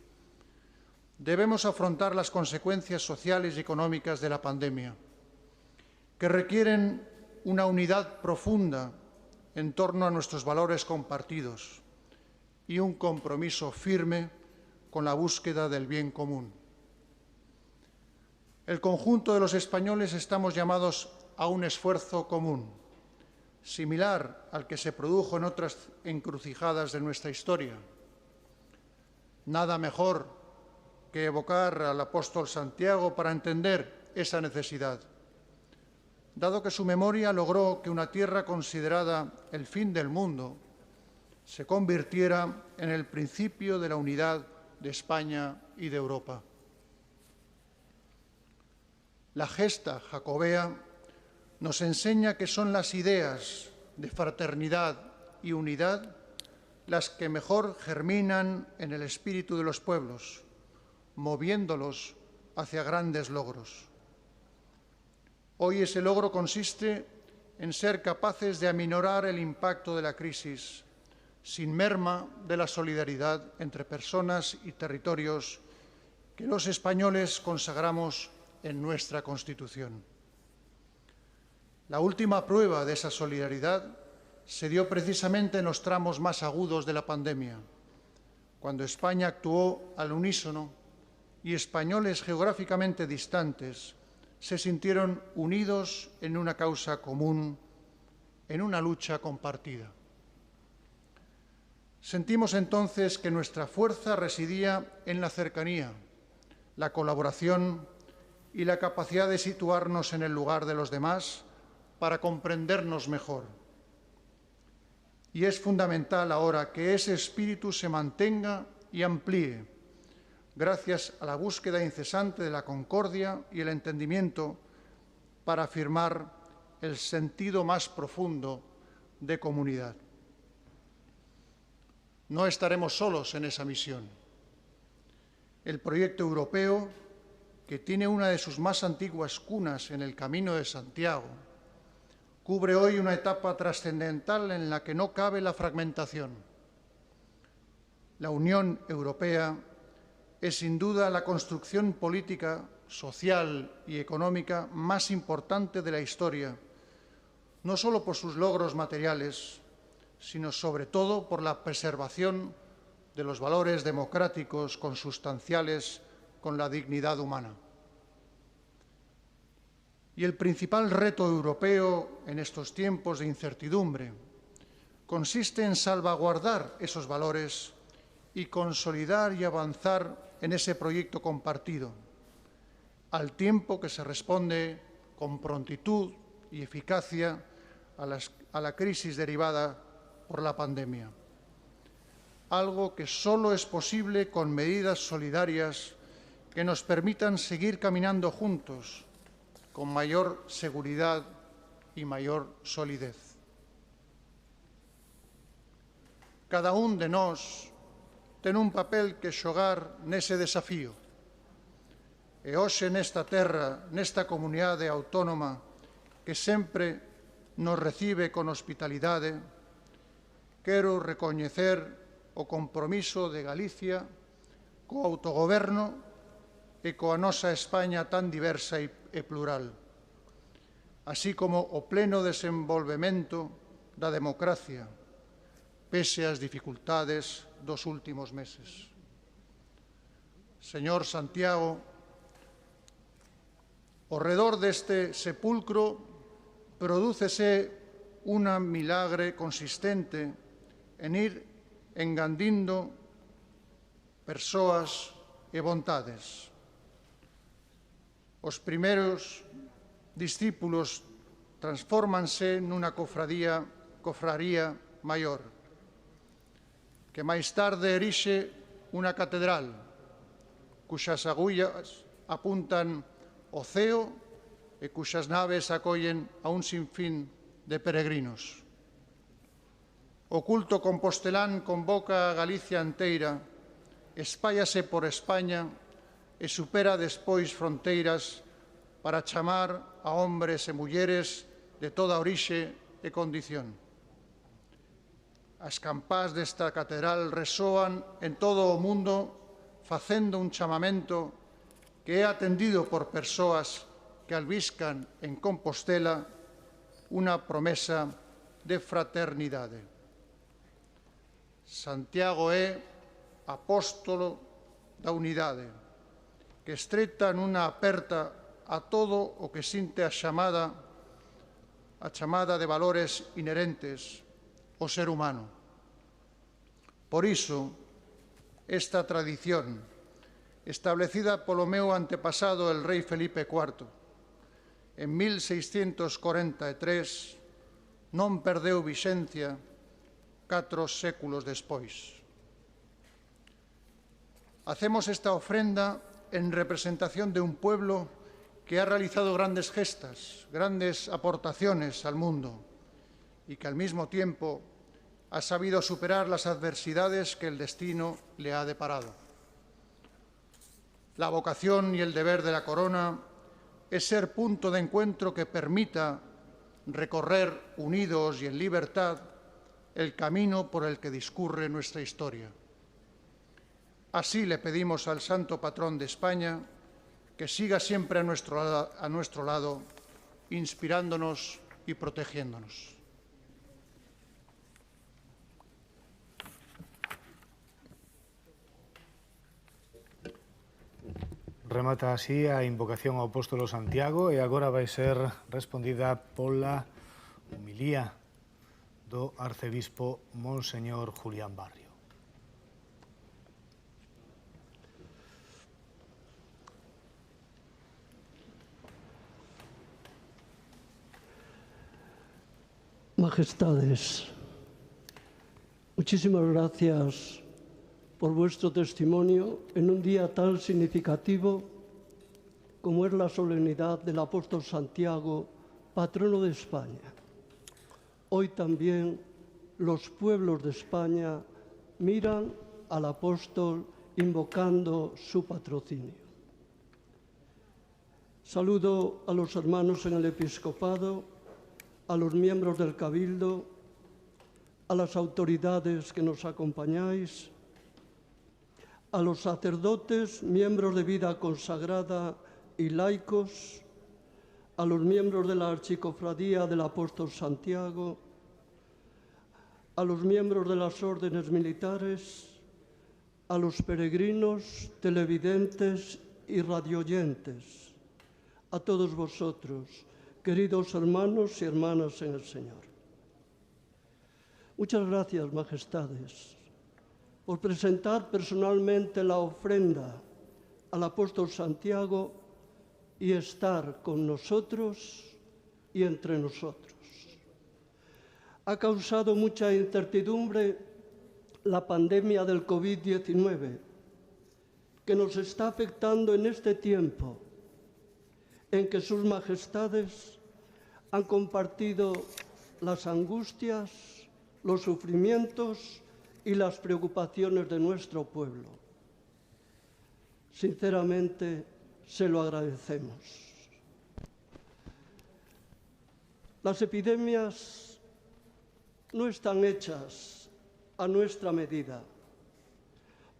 debemos afrontar las consecuencias sociales y económicas de la pandemia, que requieren una unidad profunda en torno a nuestros valores compartidos y un compromiso firme con la búsqueda del bien común. El conjunto de los españoles estamos llamados a un esfuerzo común, similar al que se produjo en otras encrucijadas de nuestra historia. Nada mejor que evocar al apóstol Santiago para entender esa necesidad, dado que su memoria logró que una tierra considerada el fin del mundo se convirtiera en el principio de la unidad de España y de Europa. La gesta jacobea nos enseña que son las ideas de fraternidad y unidad las que mejor germinan en el espíritu de los pueblos, moviéndolos hacia grandes logros. Hoy ese logro consiste en ser capaces de aminorar el impacto de la crisis, sin merma de la solidaridad entre personas y territorios que los españoles consagramos en nuestra Constitución. La última prueba de esa solidaridad se dio precisamente en los tramos más agudos de la pandemia, cuando España actuó al unísono y españoles geográficamente distantes se sintieron unidos en una causa común, en una lucha compartida. Sentimos entonces que nuestra fuerza residía en la cercanía, la colaboración y la capacidad de situarnos en el lugar de los demás para comprendernos mejor. Y es fundamental ahora que ese espíritu se mantenga y amplíe, gracias a la búsqueda incesante de la concordia y el entendimiento para afirmar el sentido más profundo de comunidad. No estaremos solos en esa misión. El proyecto europeo, que tiene una de sus más antiguas cunas en el Camino de Santiago, cubre hoy una etapa trascendental en la que no cabe la fragmentación. La Unión Europea es sin duda la construcción política, social y económica más importante de la historia, no solo por sus logros materiales, sino sobre todo por la preservación de los valores democráticos consustanciales con la dignidad humana. Y el principal reto europeo en estos tiempos de incertidumbre consiste en salvaguardar esos valores y consolidar y avanzar en ese proyecto compartido, al tiempo que se responde con prontitud y eficacia a la crisis derivada por la pandemia. Algo que solo es posible con medidas solidarias que nos permitan seguir caminando juntos con mayor seguridad y mayor solidez. Cada un de nós ten un papel que xogar nese desafío. E hoxe nesta terra, nesta comunidade autónoma que sempre nos recibe con hospitalidade, quero recoñecer o compromiso de Galicia co autogoberno e coa nosa España tan diversa e plural, así como o pleno desenvolvemento da democracia, pese ás dificultades dos últimos meses. Señor Santiago, ao redor deste sepulcro prodúcese unha milagre consistente en ir engandindo persoas e vontades. Os primeiros discípulos transfórmanse nunha cofraría maior, que máis tarde erixe unha catedral, cuxas agullas apuntan ao ceo e cuxas naves acollen a un sinfín de peregrinos. O culto compostelán convoca a Galicia enteira, espállase por España e supera despois fronteiras para chamar a hombres e mulleres de toda orixe e condición. As campás desta catedral resoan en todo o mundo facendo un chamamento que é atendido por persoas que albiscan en Compostela unha promesa de fraternidade. Santiago é apóstolo da unidade, que estreita nunha aperta a todo o que sinte a chamada de valores inherentes ao ser humano. Por iso, esta tradición, establecida polo meu antepasado, el rei Felipe IV, en 1643, non perdeu vixencia 4 séculos despois. Hacemos esta ofrenda en representación de un pueblo que ha realizado grandes gestas, grandes aportaciones al mundo y que al mismo tiempo ha sabido superar las adversidades que el destino le ha deparado. La vocación y el deber de la corona es ser punto de encuentro que permita recorrer unidos y en libertad el camino por el que discurre nuestra historia. Así le pedimos al Santo Patrón de España que siga siempre a nuestro lado, inspirándonos y protegiéndonos.
Remata así a invocación ao apóstolo Santiago e agora vai ser respondida pola homilía do arcebispo Monseñor Julián Barrio.
Majestades, muchísimas gracias por vuestro testimonio en un día tan significativo como es la solemnidad del apóstol Santiago, patrono de España. Hoy también los pueblos de España miran al apóstol invocando su patrocinio. Saludo a los hermanos en el episcopado, a los miembros del Cabildo, a las autoridades que nos acompañáis, a los sacerdotes, miembros de vida consagrada y laicos, a los miembros de la Archicofradía del Apóstol Santiago, a los miembros de las órdenes militares, a los peregrinos, televidentes y radioyentes, a todos vosotros, queridos hermanos y hermanas en el Señor. Muchas gracias, majestades, por presentar personalmente la ofrenda al apóstol Santiago y estar con nosotros y entre nosotros. Ha causado mucha incertidumbre la pandemia del COVID-19, que nos está afectando en este tiempo en que sus majestades han compartido las angustias, los sufrimientos y las preocupaciones de nuestro pueblo. Sinceramente, se lo agradecemos. Las epidemias no están hechas a nuestra medida.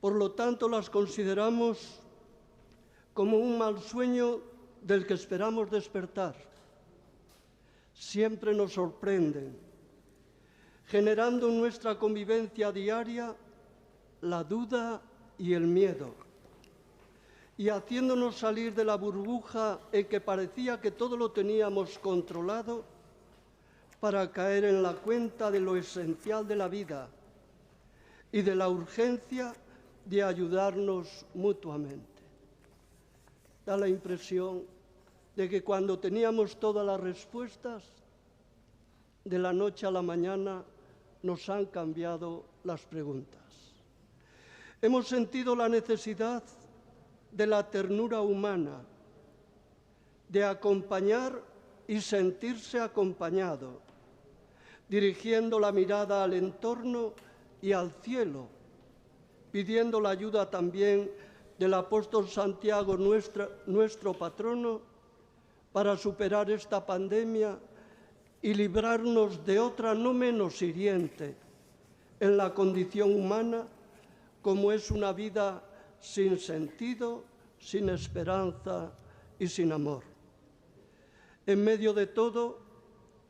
Por lo tanto, las consideramos como un mal sueño del que esperamos despertar. Siempre nos sorprenden, generando en nuestra convivencia diaria la duda y el miedo, y haciéndonos salir de la burbuja en que parecía que todo lo teníamos controlado para caer en la cuenta de lo esencial de la vida y de la urgencia de ayudarnos mutuamente. Da la impresión de que cuando teníamos todas las respuestas, de la noche a la mañana nos han cambiado las preguntas. Hemos sentido la necesidad de la ternura humana, de acompañar y sentirse acompañado, dirigiendo la mirada al entorno y al cielo, pidiendo la ayuda también del apóstol Santiago, nuestro patrono, para superar esta pandemia y librarnos de otra no menos hiriente en la condición humana, como es una vida sin sentido, sin esperanza y sin amor. En medio de todo,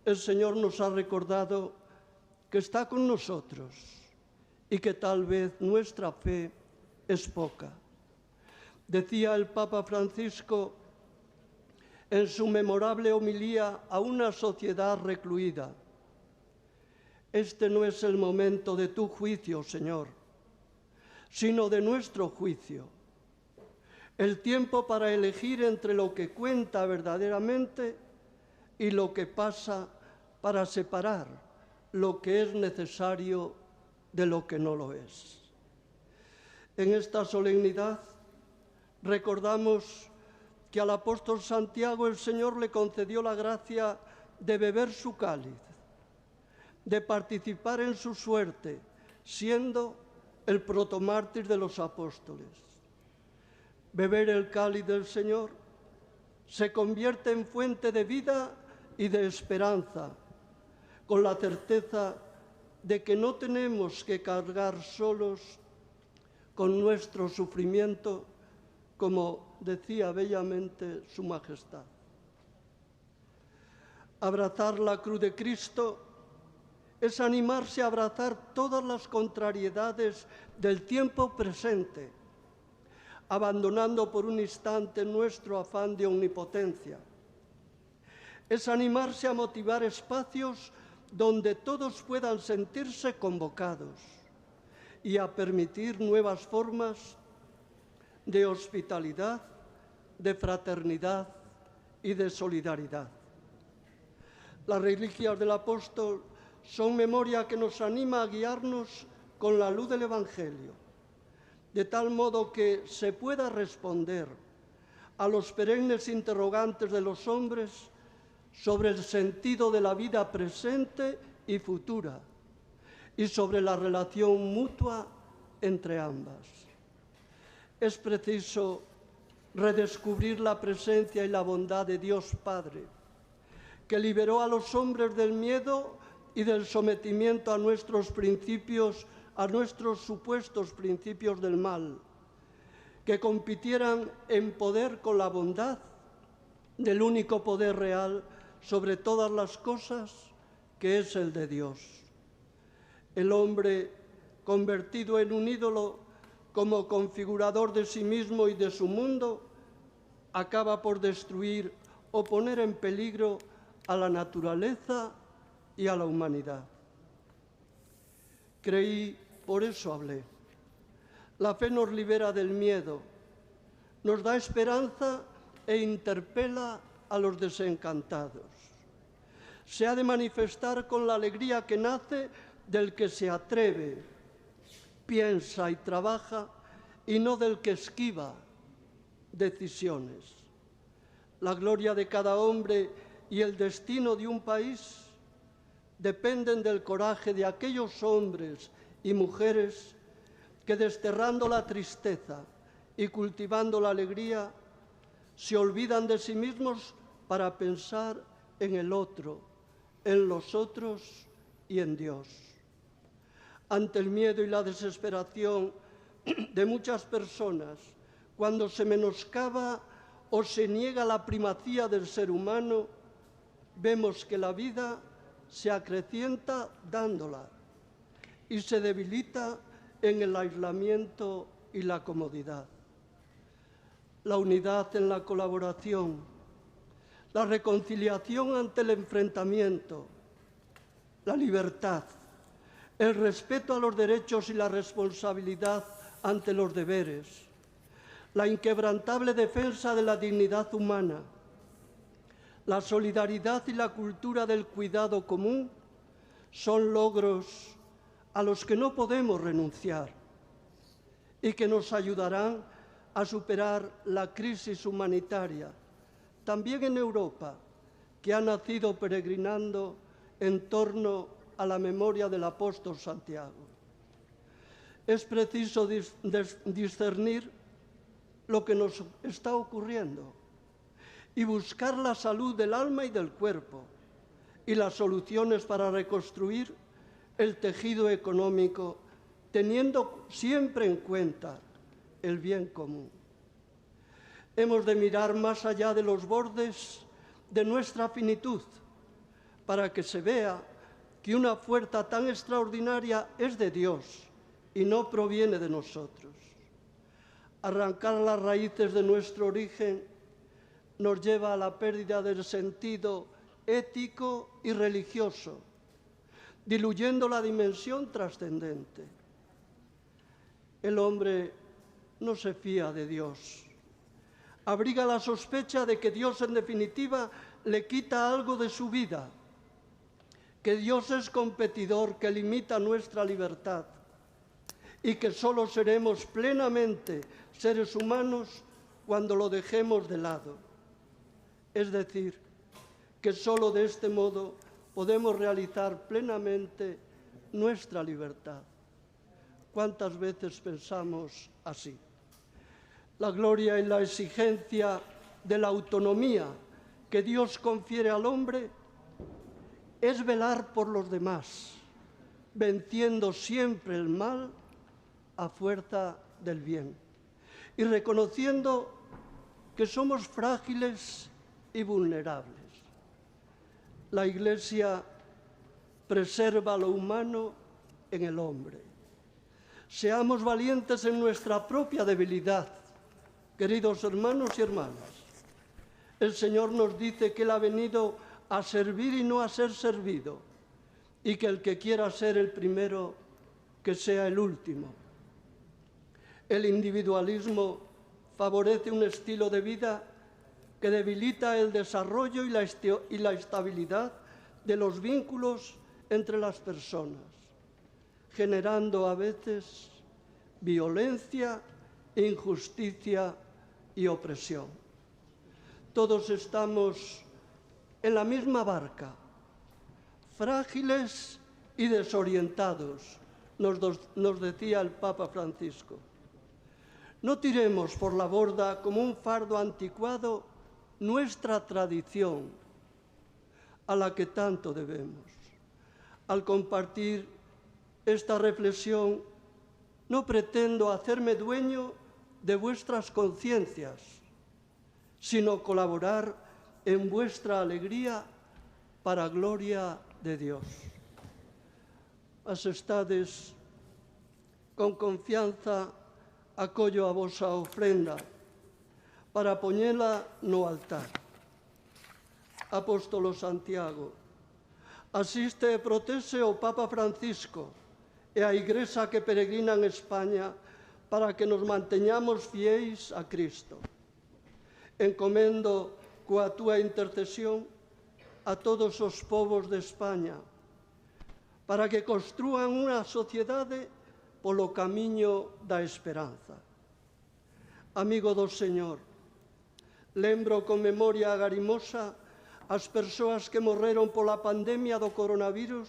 el Señor nos ha recordado que está con nosotros y que tal vez nuestra fe es poca. Decía el Papa Francisco en su memorable homilía a una sociedad recluida: este no es el momento de tu juicio, Señor, sino de nuestro juicio. El tiempo para elegir entre lo que cuenta verdaderamente y lo que pasa, para separar lo que es necesario de lo que no lo es. En esta solemnidad recordamos que al apóstol Santiago el Señor le concedió la gracia de beber su cáliz, de participar en su suerte, siendo el protomártir de los apóstoles. Beber el cáliz del Señor se convierte en fuente de vida y de esperanza, con la certeza de que no tenemos que cargar solos con nuestro sufrimiento, como decía bellamente su Majestad. Abrazar la cruz de Cristo es animarse a abrazar todas las contrariedades del tiempo presente, abandonando por un instante nuestro afán de omnipotencia. Es animarse a motivar espacios donde todos puedan sentirse convocados y a permitir nuevas formas de hospitalidad, de fraternidad y de solidaridad. Las reliquias del apóstol son memoria que nos anima a guiarnos con la luz del Evangelio, de tal modo que se pueda responder a los perennes interrogantes de los hombres sobre el sentido de la vida presente y futura y sobre la relación mutua entre ambas. Es preciso redescubrir la presencia y la bondad de Dios Padre, que liberó a los hombres del miedo y del sometimiento a nuestros principios, a nuestros supuestos principios del mal, que compitieran en poder con la bondad del único poder real sobre todas las cosas, que es el de Dios. El hombre, convertido en un ídolo como configurador de sí mismo y de su mundo, acaba por destruir o poner en peligro a la naturaleza y a la humanidad. Creí, por eso hablé. La fe nos libera del miedo, nos da esperanza e interpela a los desencantados. se ha de manifestar con la alegría que nace del que se atreve, piensa y trabaja, y no del que esquiva decisiones. La gloria de cada hombre y el destino de un país dependen del coraje de aquellos hombres y mujeres que, desterrando la tristeza y cultivando la alegría, se olvidan de sí mismos para pensar en el otro, en los otros y en Dios. Ante el miedo y la desesperación de muchas personas, cuando se menoscaba o se niega la primacía del ser humano, vemos que la vida se acrecienta dándola y se debilita en el aislamiento y la comodidad. La unidad en la colaboración, la reconciliación ante el enfrentamiento, la libertad, el respeto a los derechos y la responsabilidad ante los deberes, la inquebrantable defensa de la dignidad humana, la solidaridad y la cultura del cuidado común son logros a los que no podemos renunciar y que nos ayudarán a superar la crisis humanitaria, también en Europa, que ha nacido peregrinando en torno a la memoria del apóstol Santiago. Es preciso discernir lo que nos está ocurriendo y buscar la salud del alma y del cuerpo y las soluciones para reconstruir el tejido económico, teniendo siempre en cuenta el bien común. Hemos de mirar más allá de los bordes de nuestra finitud para que se vea que una fuerza tan extraordinaria es de Dios y no proviene de nosotros. Arrancar las raíces de nuestro origen nos lleva a la pérdida del sentido ético y religioso, diluyendo la dimensión trascendente. El hombre no se fía de Dios. Abriga la sospecha de que Dios, en definitiva, le quita algo de su vida, que Dios es competidor, que limita nuestra libertad y que solo seremos plenamente seres humanos cuando lo dejemos de lado. Es decir, que solo de este modo podemos realizar plenamente nuestra libertad. ¿Cuántas veces pensamos así? La gloria y la exigencia de la autonomía que Dios confiere al hombre es velar por los demás, venciendo siempre el mal a fuerza del bien y reconociendo que somos frágiles y vulnerables. La Iglesia preserva lo humano en el hombre. Seamos valientes en nuestra propia debilidad, queridos hermanos y hermanas. El Señor nos dice que Él ha venido a servir y no a ser servido, y que el que quiera ser el primero, que sea el último. El individualismo favorece un estilo de vida que debilita el desarrollo y la estabilidad de los vínculos entre las personas, generando a veces violencia, injusticia y opresión. Todos estamos en la misma barca, frágiles y desorientados, nos decía el Papa Francisco. No tiremos por la borda como un fardo anticuado nuestra tradición, a la que tanto debemos. Al compartir esta reflexión, no pretendo hacerme dueño de vuestras conciencias, sino colaborar en vuestra alegría para gloria de Dios. Asestades, con confianza acollo a vosa ofrenda para poñela no altar. Apóstolo Santiago, asiste e protese o Papa Francisco e a Igrexa que peregrina en España para que nos manteñamos fiéis a Cristo. Encomendo coa túa intercesión a todos os povos de España para que construan unha sociedade polo camiño da esperanza. Amigo do Señor, lembro con memoria agarimosa as persoas que morreron pola pandemia do coronavirus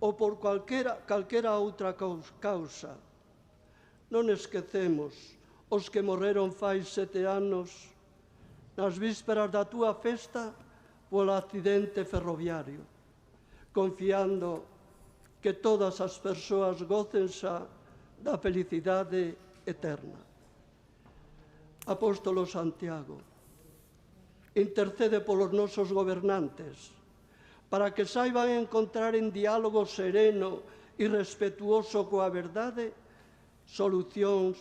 ou por calquera outra causa. Non esquecemos os que morreron fai 7 anos nas vísperas da túa festa polo accidente ferroviario, confiando que todas as persoas gocen xa da felicidade eterna. Apóstolo Santiago, intercede polos nosos gobernantes para que saiban encontrar en diálogo sereno e respetuoso coa verdade solucións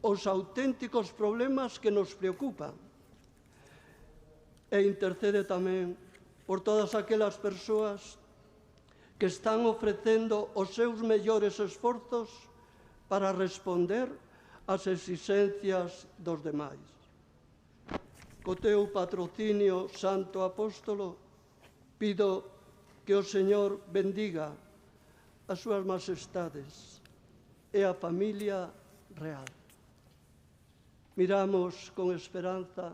aos auténticos problemas que nos preocupan. E intercede tamén por todas aquelas persoas que están ofrecendo os seus mellores esforzos para responder ás exigencias dos demais. Co teu patrocinio, Santo Apóstolo, pido que o Señor bendiga as súas majestades e a familia real. Miramos con esperanza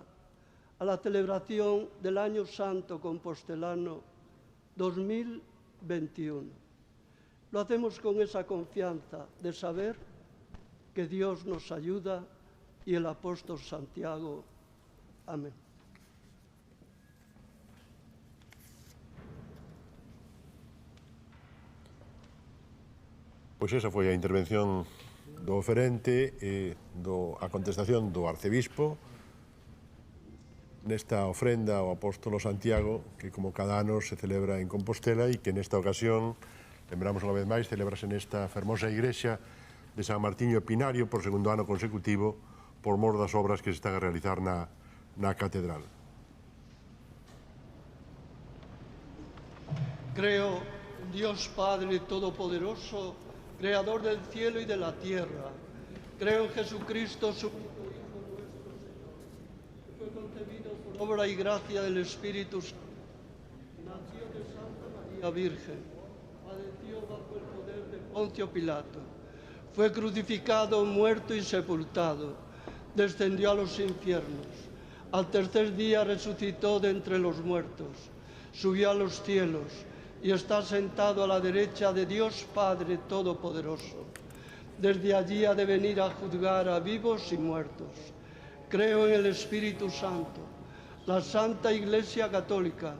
a la celebración del Año Santo Compostelano 2021. Lo hacemos con esa confianza de saber que Dios nos ayuda y el apóstol Santiago. Amén.
Pois esa foi a intervención do oferente e a contestación do arcebispo nesta ofrenda ao apóstolo Santiago que como cada ano se celebra en Compostela e que nesta ocasión, lembramos unha vez máis, celebrase nesta fermosa igrexa de San Martiño Pinario por segundo ano consecutivo por mor das obras que se están a realizar na catedral.
Creo en Dios Padre Todopoderoso, Creador del cielo y de la tierra. Creo en Jesucristo, su único Hijo nuestro Señor, que fue concebido por obra y gracia del Espíritu Santo. Nació de Santa María Virgen, padeció bajo el poder de Poncio Pilato, fue crucificado, muerto y sepultado, descendió a los infiernos. Al tercer día resucitó de entre los muertos, subió a los cielos y está sentado a la derecha de Dios Padre Todopoderoso. Desde allí ha de venir a juzgar a vivos y muertos. Creo en el Espíritu Santo, la Santa Iglesia Católica,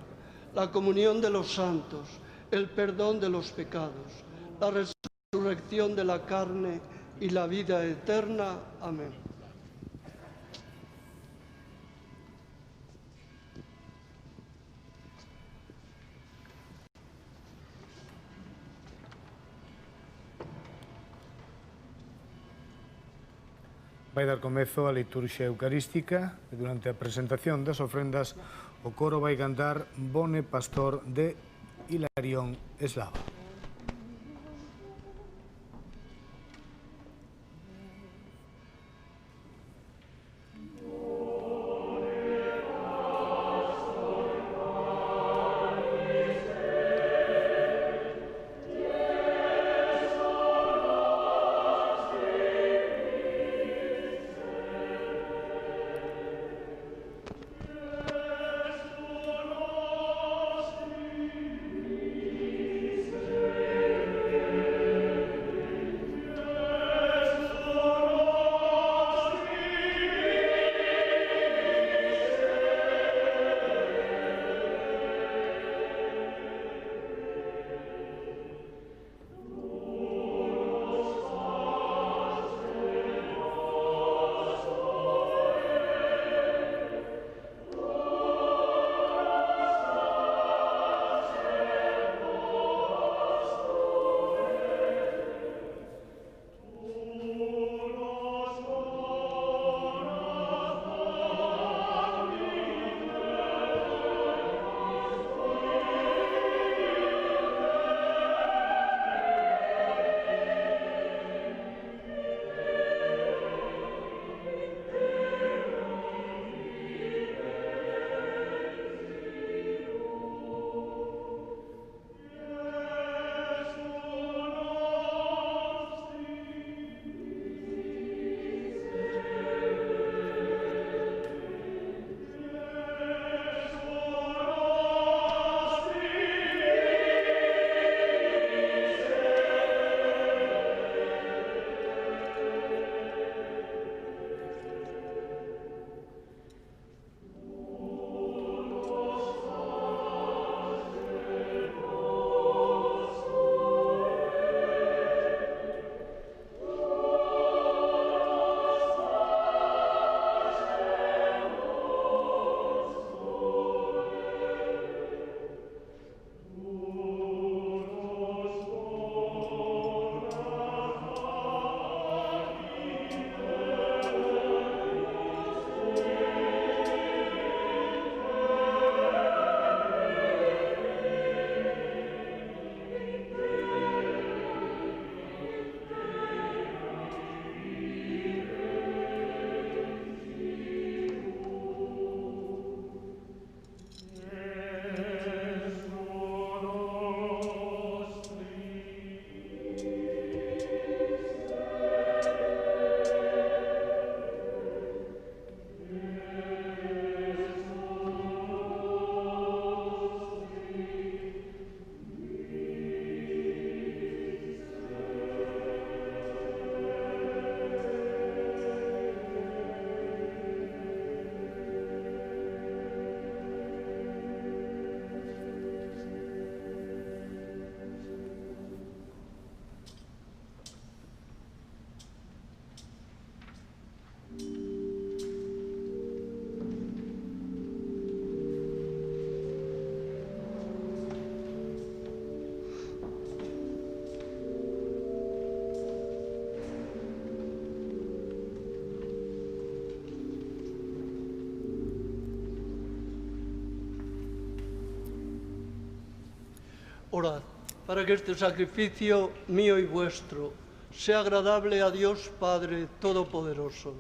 la comunión de los santos, el perdón de los pecados, la resurrección de la carne y la vida eterna. Amén.
Vai dar comezo a liturxia eucarística e durante a presentación das ofrendas o coro vai cantar Bone Pastor de Hilarión Eslava.
Yes.
Orad para que este sacrificio mío y vuestro sea agradable a Dios Padre Todopoderoso.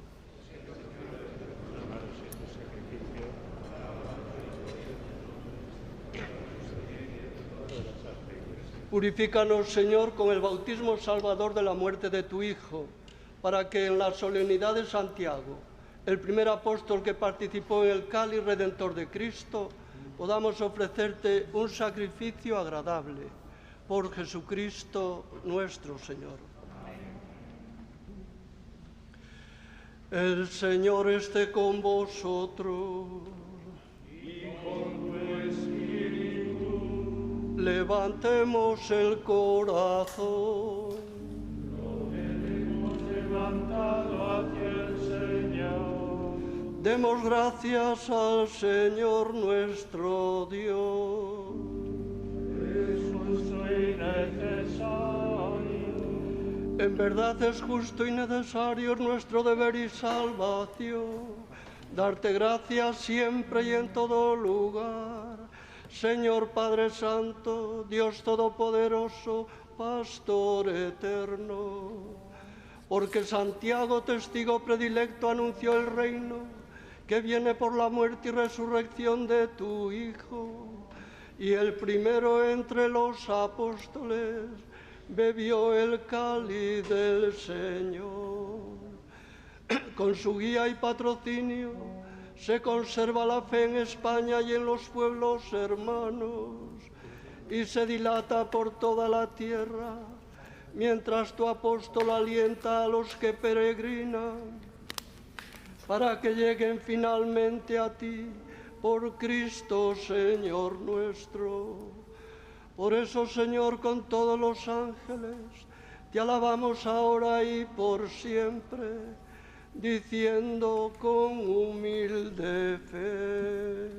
Purifícanos, Señor, con el bautismo salvador de la muerte de tu Hijo, para que en la solemnidad de Santiago, el primer apóstol que participó en el cáliz redentor de Cristo, podamos ofrecerte un sacrificio agradable por Jesucristo nuestro Señor. El Señor esté con vosotros.
Y con tu espíritu.
Levantemos el corazón.
Lo tenemos levantado hacia el Señor.
Demos gracias al Señor nuestro Dios.
Es justo y necesario.
En verdad es justo y necesario nuestro deber y salvación, darte gracias siempre y en todo lugar. Señor Padre Santo, Dios Todopoderoso, Pastor eterno, porque Santiago, testigo predilecto, anunció el reino que viene por la muerte y resurrección de tu Hijo, y el primero entre los apóstoles bebió el cáliz del Señor. Con su guía y patrocinio se conserva la fe en España y en los pueblos hermanos, y se dilata por toda la tierra, mientras tu apóstol alienta a los que peregrinan, para que lleguen finalmente a ti, por Cristo Señor nuestro. Por eso, Señor, con todos los ángeles, te alabamos ahora y por siempre, diciendo con humilde fe.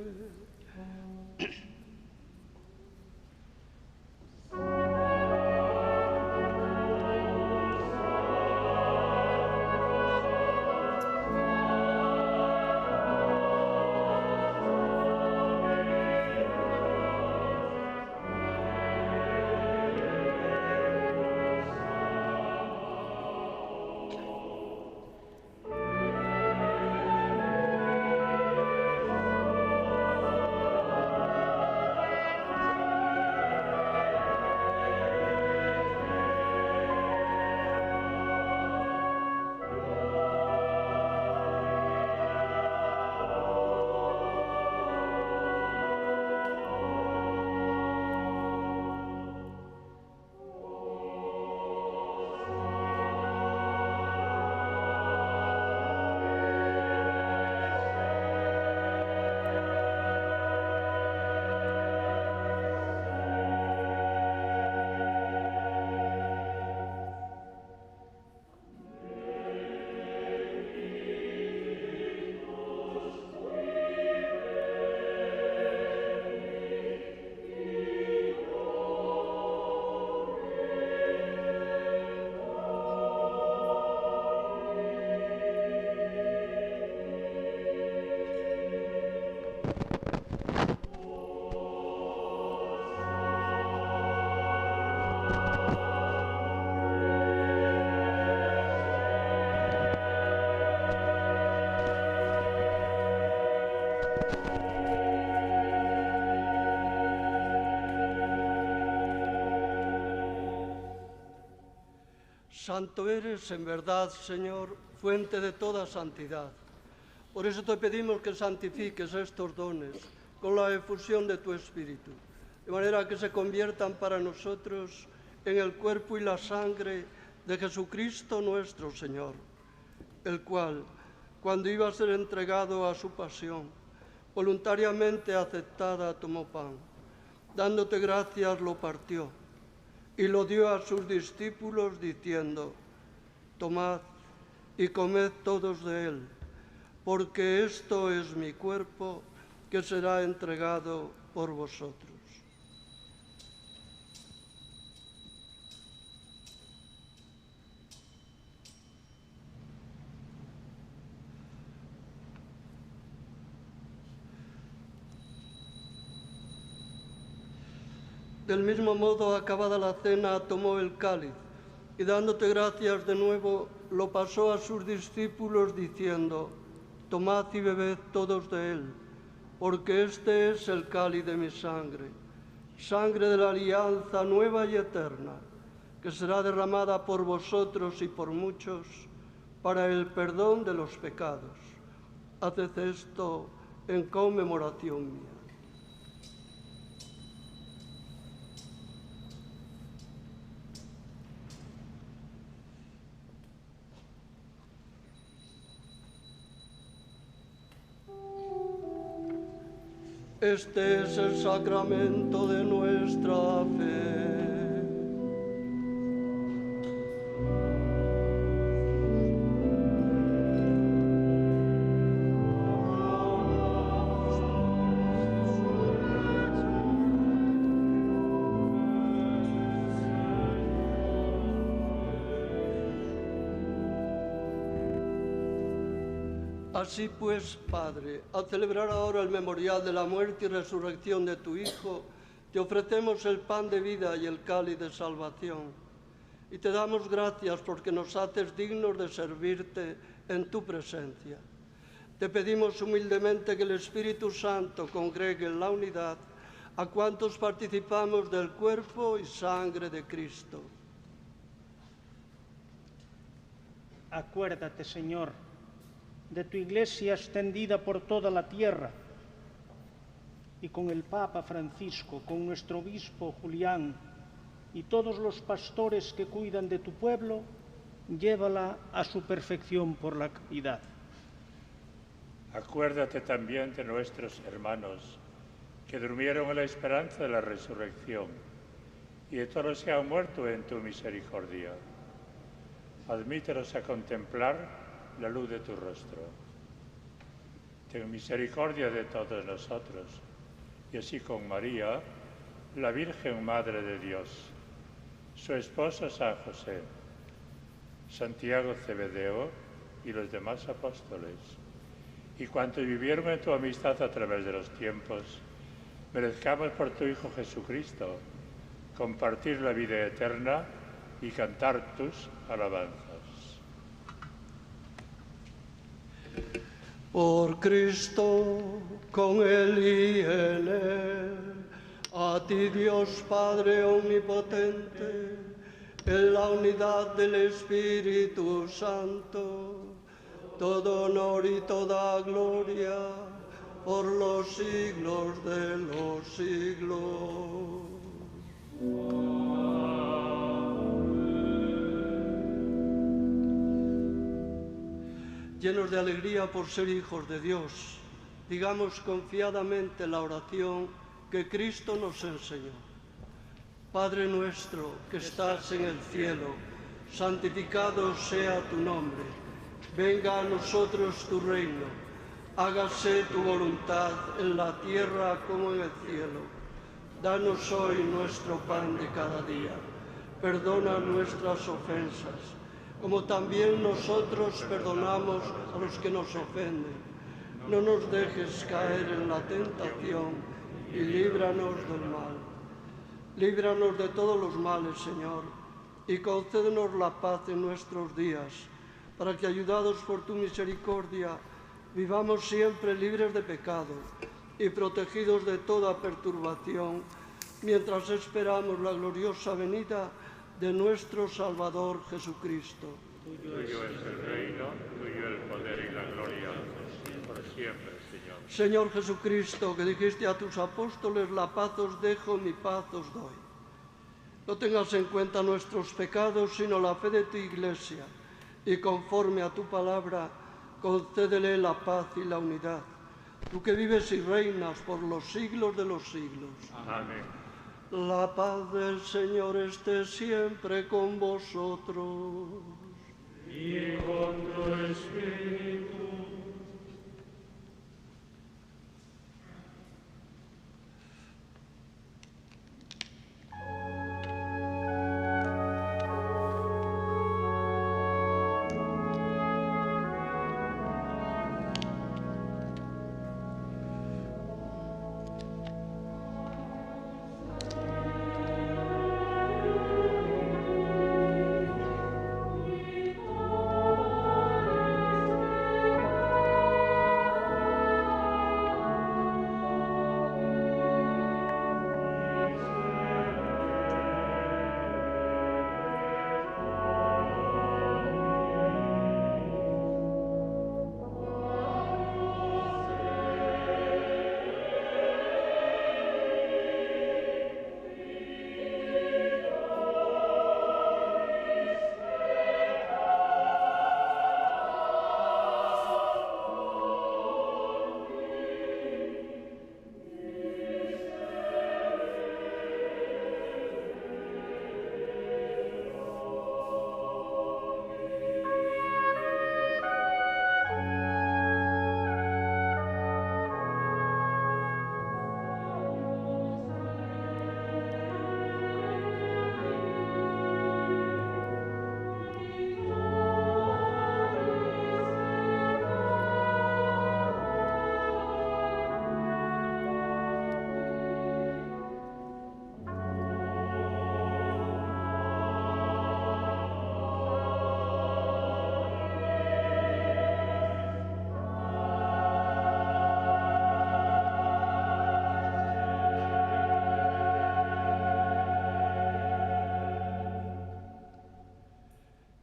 Santo eres en verdad, Señor, fuente de toda santidad. Por eso te pedimos que santifiques estos dones con la efusión de tu Espíritu, de manera que se conviertan para nosotros en el cuerpo y la sangre de Jesucristo nuestro Señor, el cual, cuando iba a ser entregado a su pasión, voluntariamente aceptada, tomó pan, dándote gracias lo partió y lo dio a sus discípulos diciendo: tomad y comed todos de él, porque esto es mi cuerpo que será entregado por vosotros. Del mismo modo, acabada la cena, tomó el cáliz y dándote gracias de nuevo, lo pasó a sus discípulos diciendo: tomad y bebed todos de él, porque este es el cáliz de mi sangre, sangre de la alianza nueva y eterna, que será derramada por vosotros y por muchos para el perdón de los pecados. Haced esto en conmemoración mía. Este es el sacramento de nuestra fe. Así pues, Padre, al celebrar ahora el memorial de la muerte y resurrección de tu Hijo, te ofrecemos el pan de vida y el cáliz de salvación. Y te damos gracias porque nos haces dignos de servirte en tu presencia. Te pedimos humildemente que el Espíritu Santo congregue en la unidad a cuantos participamos del cuerpo y sangre de Cristo.
Acuérdate, Señor, de tu Iglesia extendida por toda la tierra, y con el Papa Francisco, con nuestro obispo Julián y todos los pastores que cuidan de tu pueblo, llévala a su perfección por la caridad.
Acuérdate también de nuestros hermanos que durmieron en la esperanza de la resurrección y de todos los que han muerto en tu misericordia. Admítelos a contemplar la luz de tu rostro. Ten misericordia de todos nosotros, y así con María, la Virgen Madre de Dios, su esposo San José, Santiago Cebedeo y los demás apóstoles, y cuantos vivieron en tu amistad a través de los tiempos, merezcamos por tu Hijo Jesucristo compartir la vida eterna y cantar tus alabanzas.
Por Cristo, con Él y en Él, a ti Dios Padre Omnipotente, en la unidad del Espíritu Santo, todo honor y toda gloria por los siglos de los siglos. Llenos de alegría por ser hijos de Dios, digamos confiadamente la oración que Cristo nos enseñó. Padre nuestro que estás en el cielo, santificado sea tu nombre. Venga a nosotros tu reino. Hágase tu voluntad en la tierra como en el cielo. Danos hoy nuestro pan de cada día. Perdona nuestras ofensas, como también nosotros perdonamos a los que nos ofenden. No nos dejes caer en la tentación y líbranos del mal. Líbranos de todos los males, Señor, y concédenos la paz en nuestros días, para que, ayudados por tu misericordia, vivamos siempre libres de pecado y protegidos de toda perturbación, mientras esperamos la gloriosa venida de nuestro Salvador Jesucristo.
Tuyo es el reino, tuyo el poder y la gloria, por siempre, Señor.
Señor Jesucristo, que dijiste a tus apóstoles: la paz os dejo, mi paz os doy. No tengas en cuenta nuestros pecados, sino la fe de tu Iglesia, y conforme a tu palabra, concédele la paz y la unidad. Tú que vives y reinas por los siglos de los siglos.
Amén.
La paz del Señor esté siempre con vosotros.
Y con tu espíritu.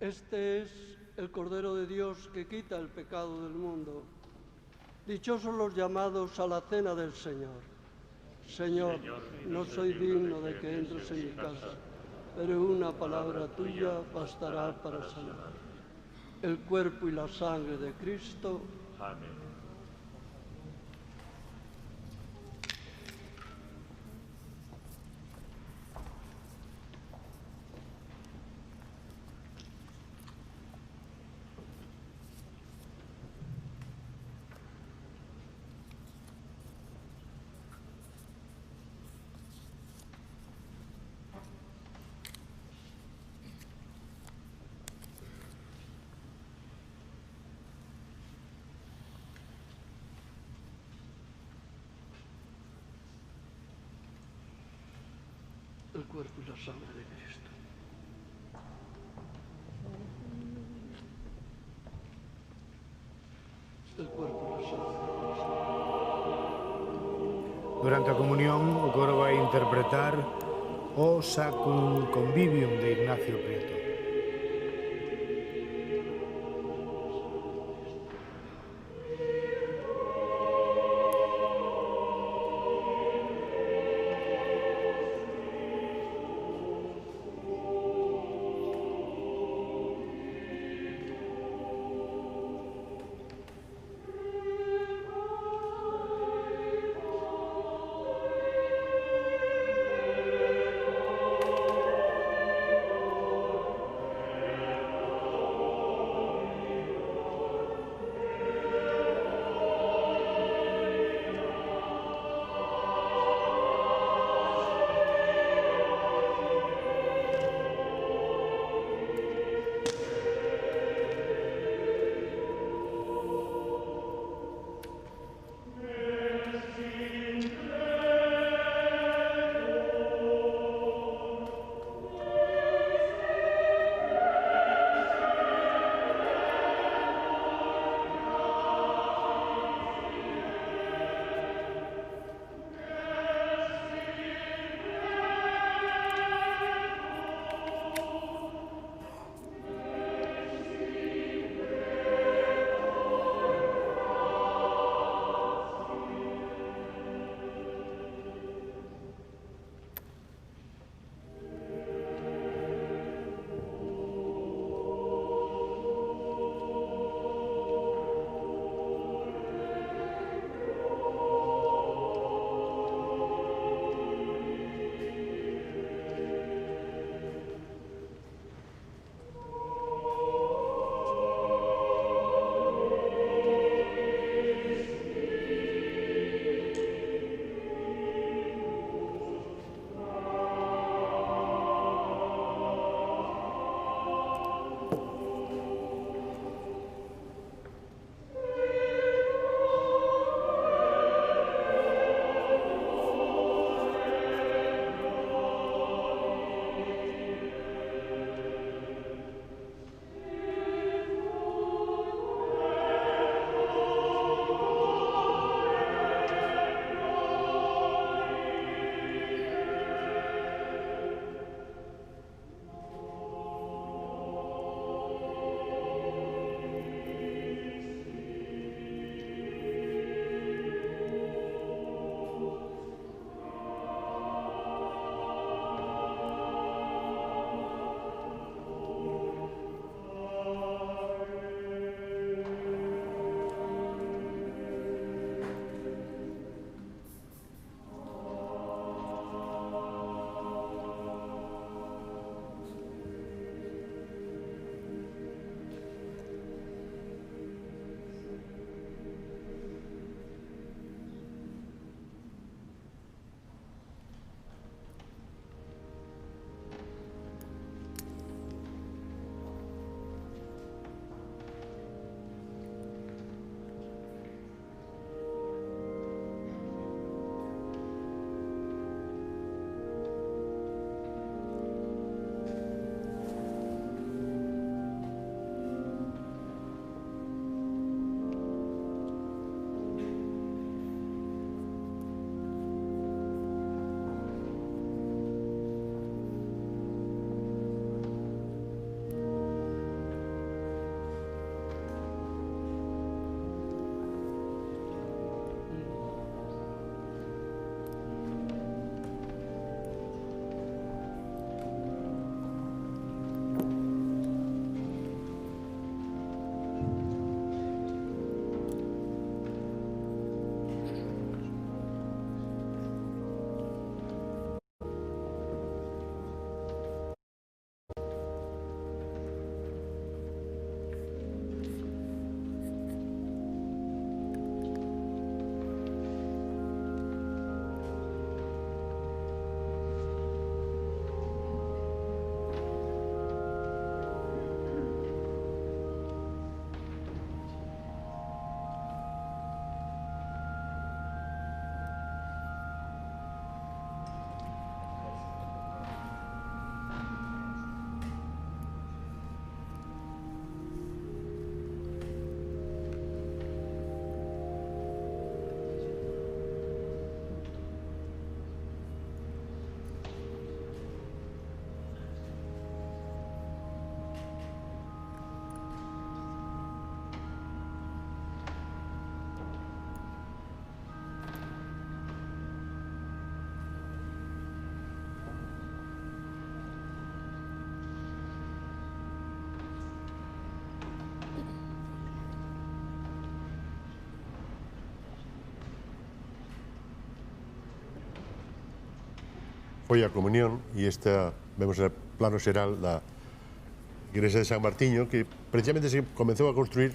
Este es el Cordero de Dios que quita el pecado del mundo. Dichosos los llamados a la cena del Señor. Señor, no soy digno de que entres en mi casa, pero una palabra tuya bastará para sanar. El cuerpo y la sangre de Cristo.
Amén.
El cuerpo y la sangre de Cristo. El cuerpo y la sangre de Cristo.
Durante a comunión, o coro vai interpretar o Sacrum Convivium de Ignacio Prieto.
foi a comunión e esta, vemos el plano xeral da igrexa de San Martiño, que precisamente se comenzou a construir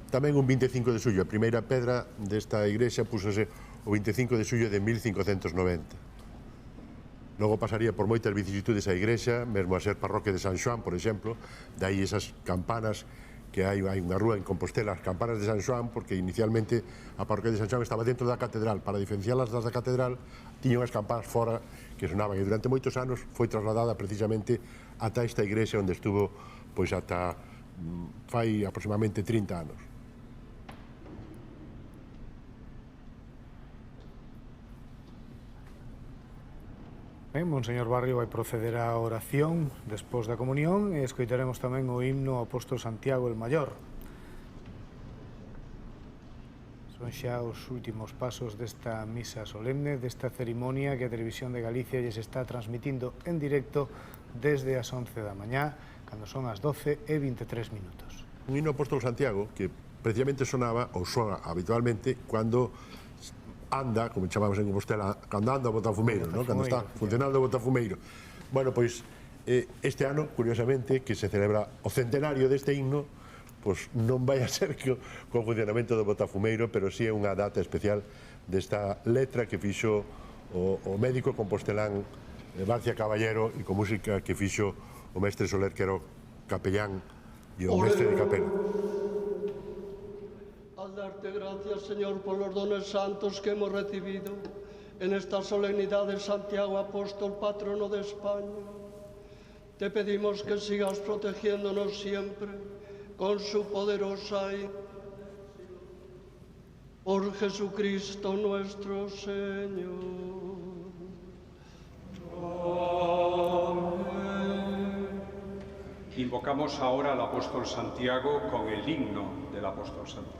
tamén un 25 de xullo. A primeira pedra desta igrexa púsose o 25 de xullo de 1590. Logo pasaría por moitas vicisitudes a igrexa, mesmo a ser parroquia de San Xoán, por exemplo, dai esas campanas que hai unha rúa en Compostela, as campanas de San Xoán, porque inicialmente a parroquia de San Xoán estaba dentro da catedral. Para diferencialas das da catedral, tiñan as campanas fora que sonaban, e durante moitos anos foi trasladada precisamente ata esta igrexa onde estuvo pois ata fai aproximadamente 30 anos.
Ben, Monseñor Barrio vai proceder á oración despois da comunión e escoitaremos tamén o himno ao apóstol Santiago el Maior. Son xa os últimos pasos desta misa solemne, desta cerimonia que a Televisión de Galicia lles está transmitindo en directo desde as 11 da mañá, cando son as 12:23 minutos.
Un himno ao apóstol Santiago que precisamente sonaba, ou soa habitualmente, cando anda, como chamamos en Compostela, cando anda o botafumeiro, ¿no? Cando está funcionando o botafumeiro. Bueno, pois, este ano, curiosamente, que se celebra o centenario deste himno, pois non vai a ser que co funcionamento do botafumeiro, pero sí é unha data especial desta letra que fixo o médico compostelán Barcia Caballero e con música que fixo o mestre Soler, que era o capellán e o mestre de capela.
Al darte gracias, Señor, por los dones santos que hemos recibido en esta solemnidad de Santiago Apóstol, patrono de España, te pedimos que sigas protegiéndonos siempre con su poderosa por Jesucristo nuestro Señor. Amén.
Invocamos ahora al apóstol Santiago con el himno del apóstol Santiago.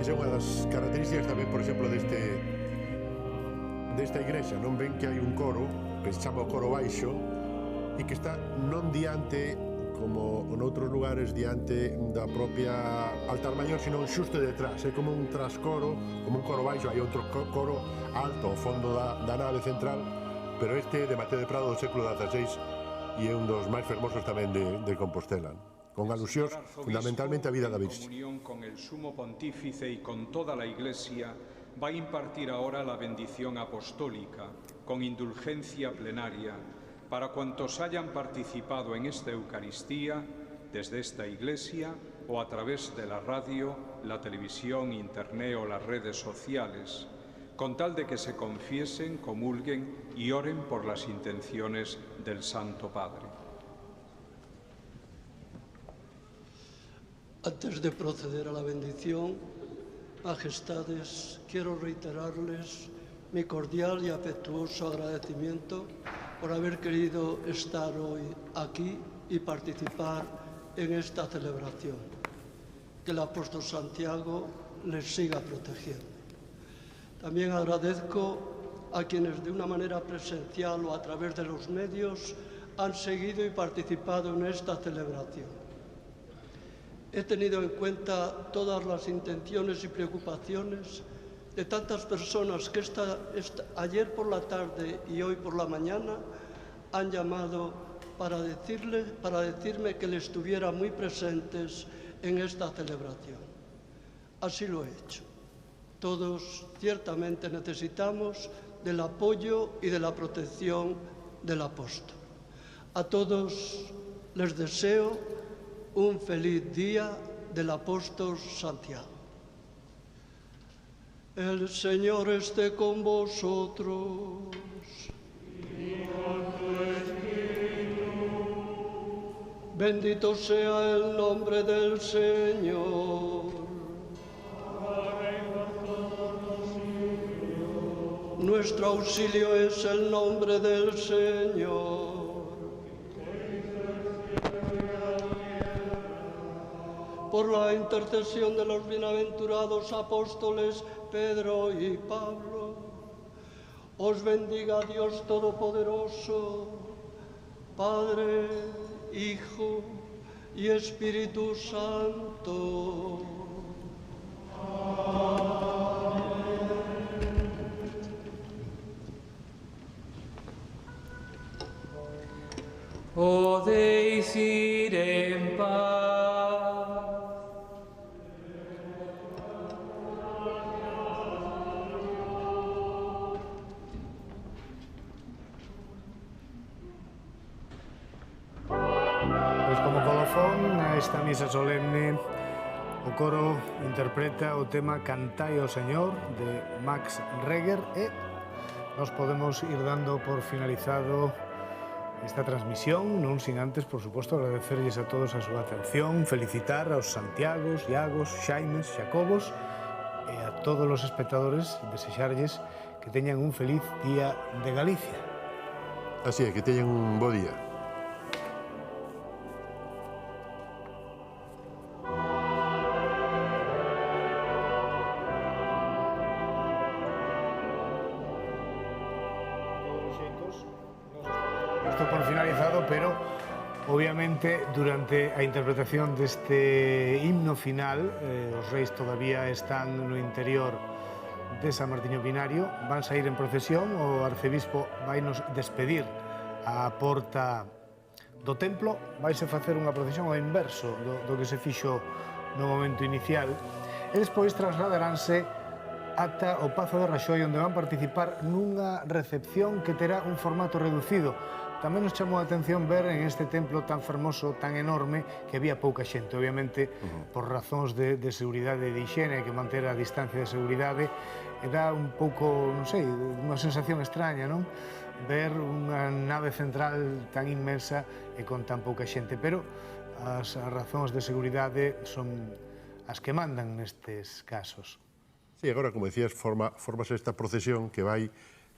Esa é unha das características tamén, por exemplo, desta igrexa. Non ven que hai un coro que se chama o coro baixo e que está non diante, como noutros lugares, diante da propia altar maior, sino xusto detrás. É como un trascoro, como un coro baixo, hai outro coro alto ao fondo da nave central, pero este de Mateo de Prado do século XVI e é un dos máis fermosos tamén de Compostela, con alusións fundamentalmente a vida da Virxe.
En comunión con el sumo pontífice y con toda la Iglesia, va a impartir ahora la bendición apostólica con indulgencia plenaria para cuantos hayan participado en esta Eucaristía desde esta Iglesia o a través de la radio, la televisión, internet o las redes sociales, con tal de que se confiesen, comulguen y oren por las intenciones del Santo Padre.
Antes de proceder a la bendición, Majestades, quiero reiterarles mi cordial y afectuoso agradecimiento por haber querido estar hoy aquí y participar en esta celebración. Que el apóstol Santiago les siga protegiendo. También agradezco a quienes de una manera presencial o a través de los medios han seguido y participado en esta celebración. He tenido en cuenta todas las intenciones y preocupaciones de tantas personas que ayer por la tarde y hoy por la mañana han llamado para decirme que les estuviera muy presentes en esta celebración. Así lo he hecho. Todos ciertamente necesitamos del apoyo y de la protección del apóstol. A todos les deseo un feliz día del apóstol Santiago. El Señor esté con vosotros. Y con tu espíritu. Bendito sea el nombre del Señor. Nuestro auxilio es el nombre del Señor. Por la intercesión de los bienaventurados apóstoles Pedro y Pablo, os bendiga Dios Todopoderoso, Padre, Hijo y Espíritu Santo. Amén.
Podéis ir en paz.
Esta misa solemne, o coro interpreta o tema Cantai ao Señor de Max Reger e nos podemos ir dando por finalizado esta transmisión, non sin antes, por suposto, agradecerlles a todos a súa atención, felicitar aos Santiagos, Iagos, Xaimes, Xacobos e a todos os espectadores, desexarlles que teñan un feliz día de Galicia.
Así é, que teñan un bo día.
Por finalizado, pero obviamente durante a interpretación deste himno final os reis todavía están no interior de San Martiño Pinario, van sair en procesión, o arcebispo vai nos despedir á porta do templo, vaise facer unha procesión ao inverso do que se fixo no momento inicial e despois trasladaránse ata o Pazo de Raxoi, onde van participar nunha recepción que terá un formato reducido. Tamén nos chamou a atención ver en este templo tan fermoso, tan enorme, que había pouca xente. Obviamente, por razóns de seguridade e de higiene, que manter a distancia de seguridade, e dá un pouco, non sei, unha sensación extraña, non? Ver unha nave central tan inmensa e con tan pouca xente. Pero as razóns de seguridade son as que mandan nestes casos.
Sí, agora, como decías, formas esta procesión que vai,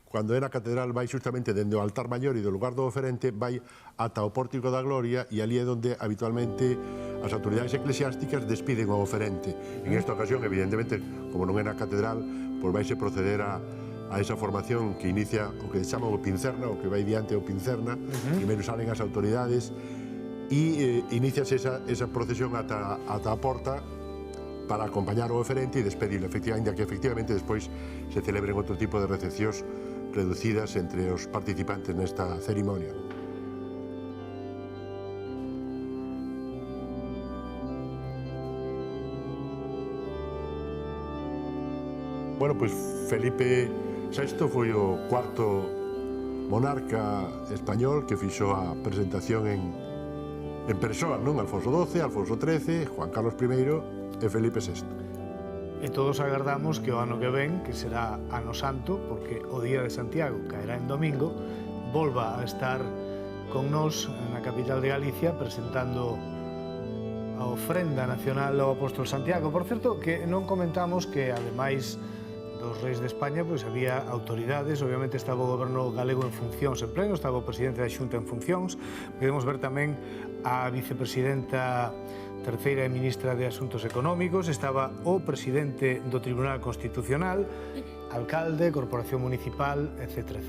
cando é na catedral, vai justamente dende o altar maior e do lugar do oferente, vai ata o pórtico da Gloria, e ali é onde habitualmente as autoridades eclesiásticas despiden ao oferente. En esta ocasión, evidentemente, como non é na catedral, pois vaise proceder a esa formación que inicia o que chaman o pincerna, o que vai diante o pincerna, primeiro salen as autoridades e iniciase esa procesión ata a porta para acompañar o oferente e despedirlo, ainda que efectivamente despois se celebren outro tipo de recepcións reducidas entre os participantes nesta cerimonia. Bueno, pois Felipe VI foi o cuarto monarca español que fixo a presentación en persoa, non? Alfonso XII, Alfonso XIII, Juan Carlos I e Felipe VI.
E todos agardamos que o ano que ven, que será ano santo, porque o Día de Santiago caerá en domingo, volva a estar con nós na capital de Galicia presentando a ofrenda nacional ao apóstolo Santiago. Por certo, que non comentamos que, ademais dos reis de España, pois había autoridades, obviamente estaba o goberno galego en funcións en pleno, estaba o presidente da Xunta en funcións, podemos ver tamén a vicepresidenta terceira e ministra de Asuntos Económicos, estaba o presidente do Tribunal Constitucional, alcalde, corporación municipal, etc.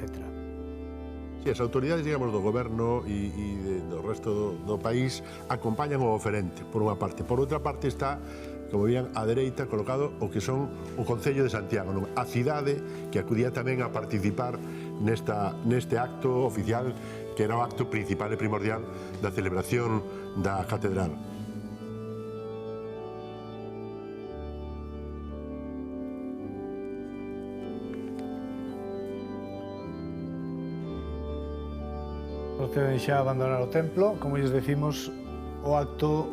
Si, as autoridades, digamos, do goberno e do resto do país acompañan o oferente, por unha parte. Por outra parte está, como veían, á dereita colocado o que son o Concello de Santiago, non? A cidade que acudía tamén a participar neste acto oficial, que era o acto principal e primordial da celebración da catedral.
Proceden xa a abandonar o templo. Como lles decimos, o acto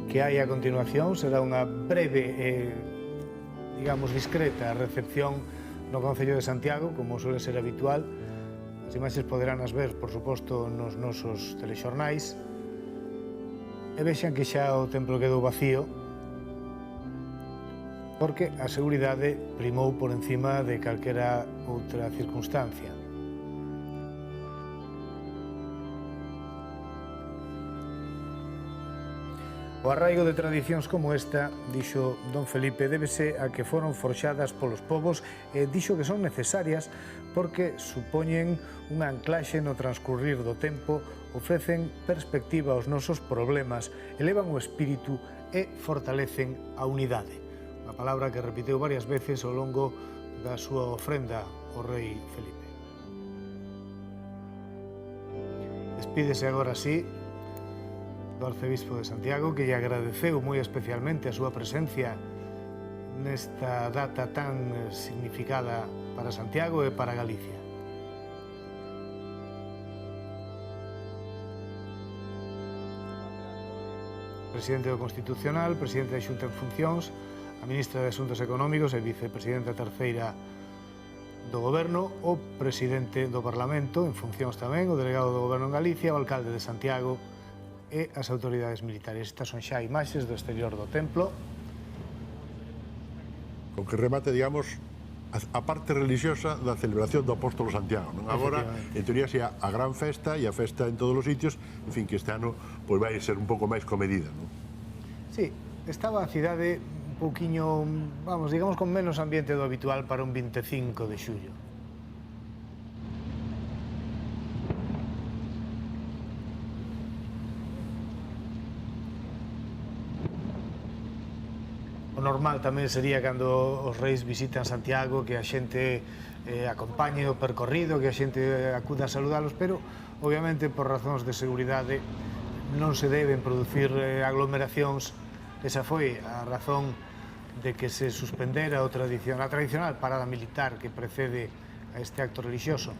que hai a continuación será unha breve e, digamos, discreta recepción no Concello de Santiago, como suele ser habitual. As imaxes poderán as ver, por suposto, nos nosos telexornais. E vexan que xa o templo quedou vacío, porque a seguridade primou por encima de calquera outra circunstancia. O arraigo de tradicións como esta, dixo don Felipe, débese a que foron forxadas polos povos e dixo que son necesarias porque supoñen unha anclaxe no transcurrir do tempo, ofrecen perspectiva aos nosos problemas, elevan o espírito e fortalecen a unidade. Unha palabra que repiteu varias veces ao longo da súa ofrenda ao rei Felipe. Despídese agora así do arcebispo de Santiago, que lle agradeceu moi especialmente a súa presencia nesta data tan significada para Santiago e para Galicia. Presidente do Constitucional, presidente da Xunta en funcións, a ministra de Asuntos Económicos e vicepresidenta terceira do Goberno, o presidente do Parlamento en funcións tamén, o delegado do Goberno en Galicia, o alcalde de Santiago e as autoridades militares. Estas son xa imaxes do exterior do templo.
O que remate, digamos, a parte religiosa da celebración do apóstolo Santiago, non? Agora, en teoría, sea a gran festa e a festa en todos os sitios, en fin, que este ano pois vai ser un pouco máis comedida, non?
Sí, estaba a cidade un pouquiño, vamos, digamos, con menos ambiente do habitual para un 25 de xullo. O normal tamén sería cando os reis visitan Santiago, que a xente acompañe o percorrido, que a xente acuda a saludalos, pero obviamente por razóns de seguridade non se deben producir aglomeracións. Esa foi a razón de que se suspendera a tradicional parada militar que precede a este acto religioso.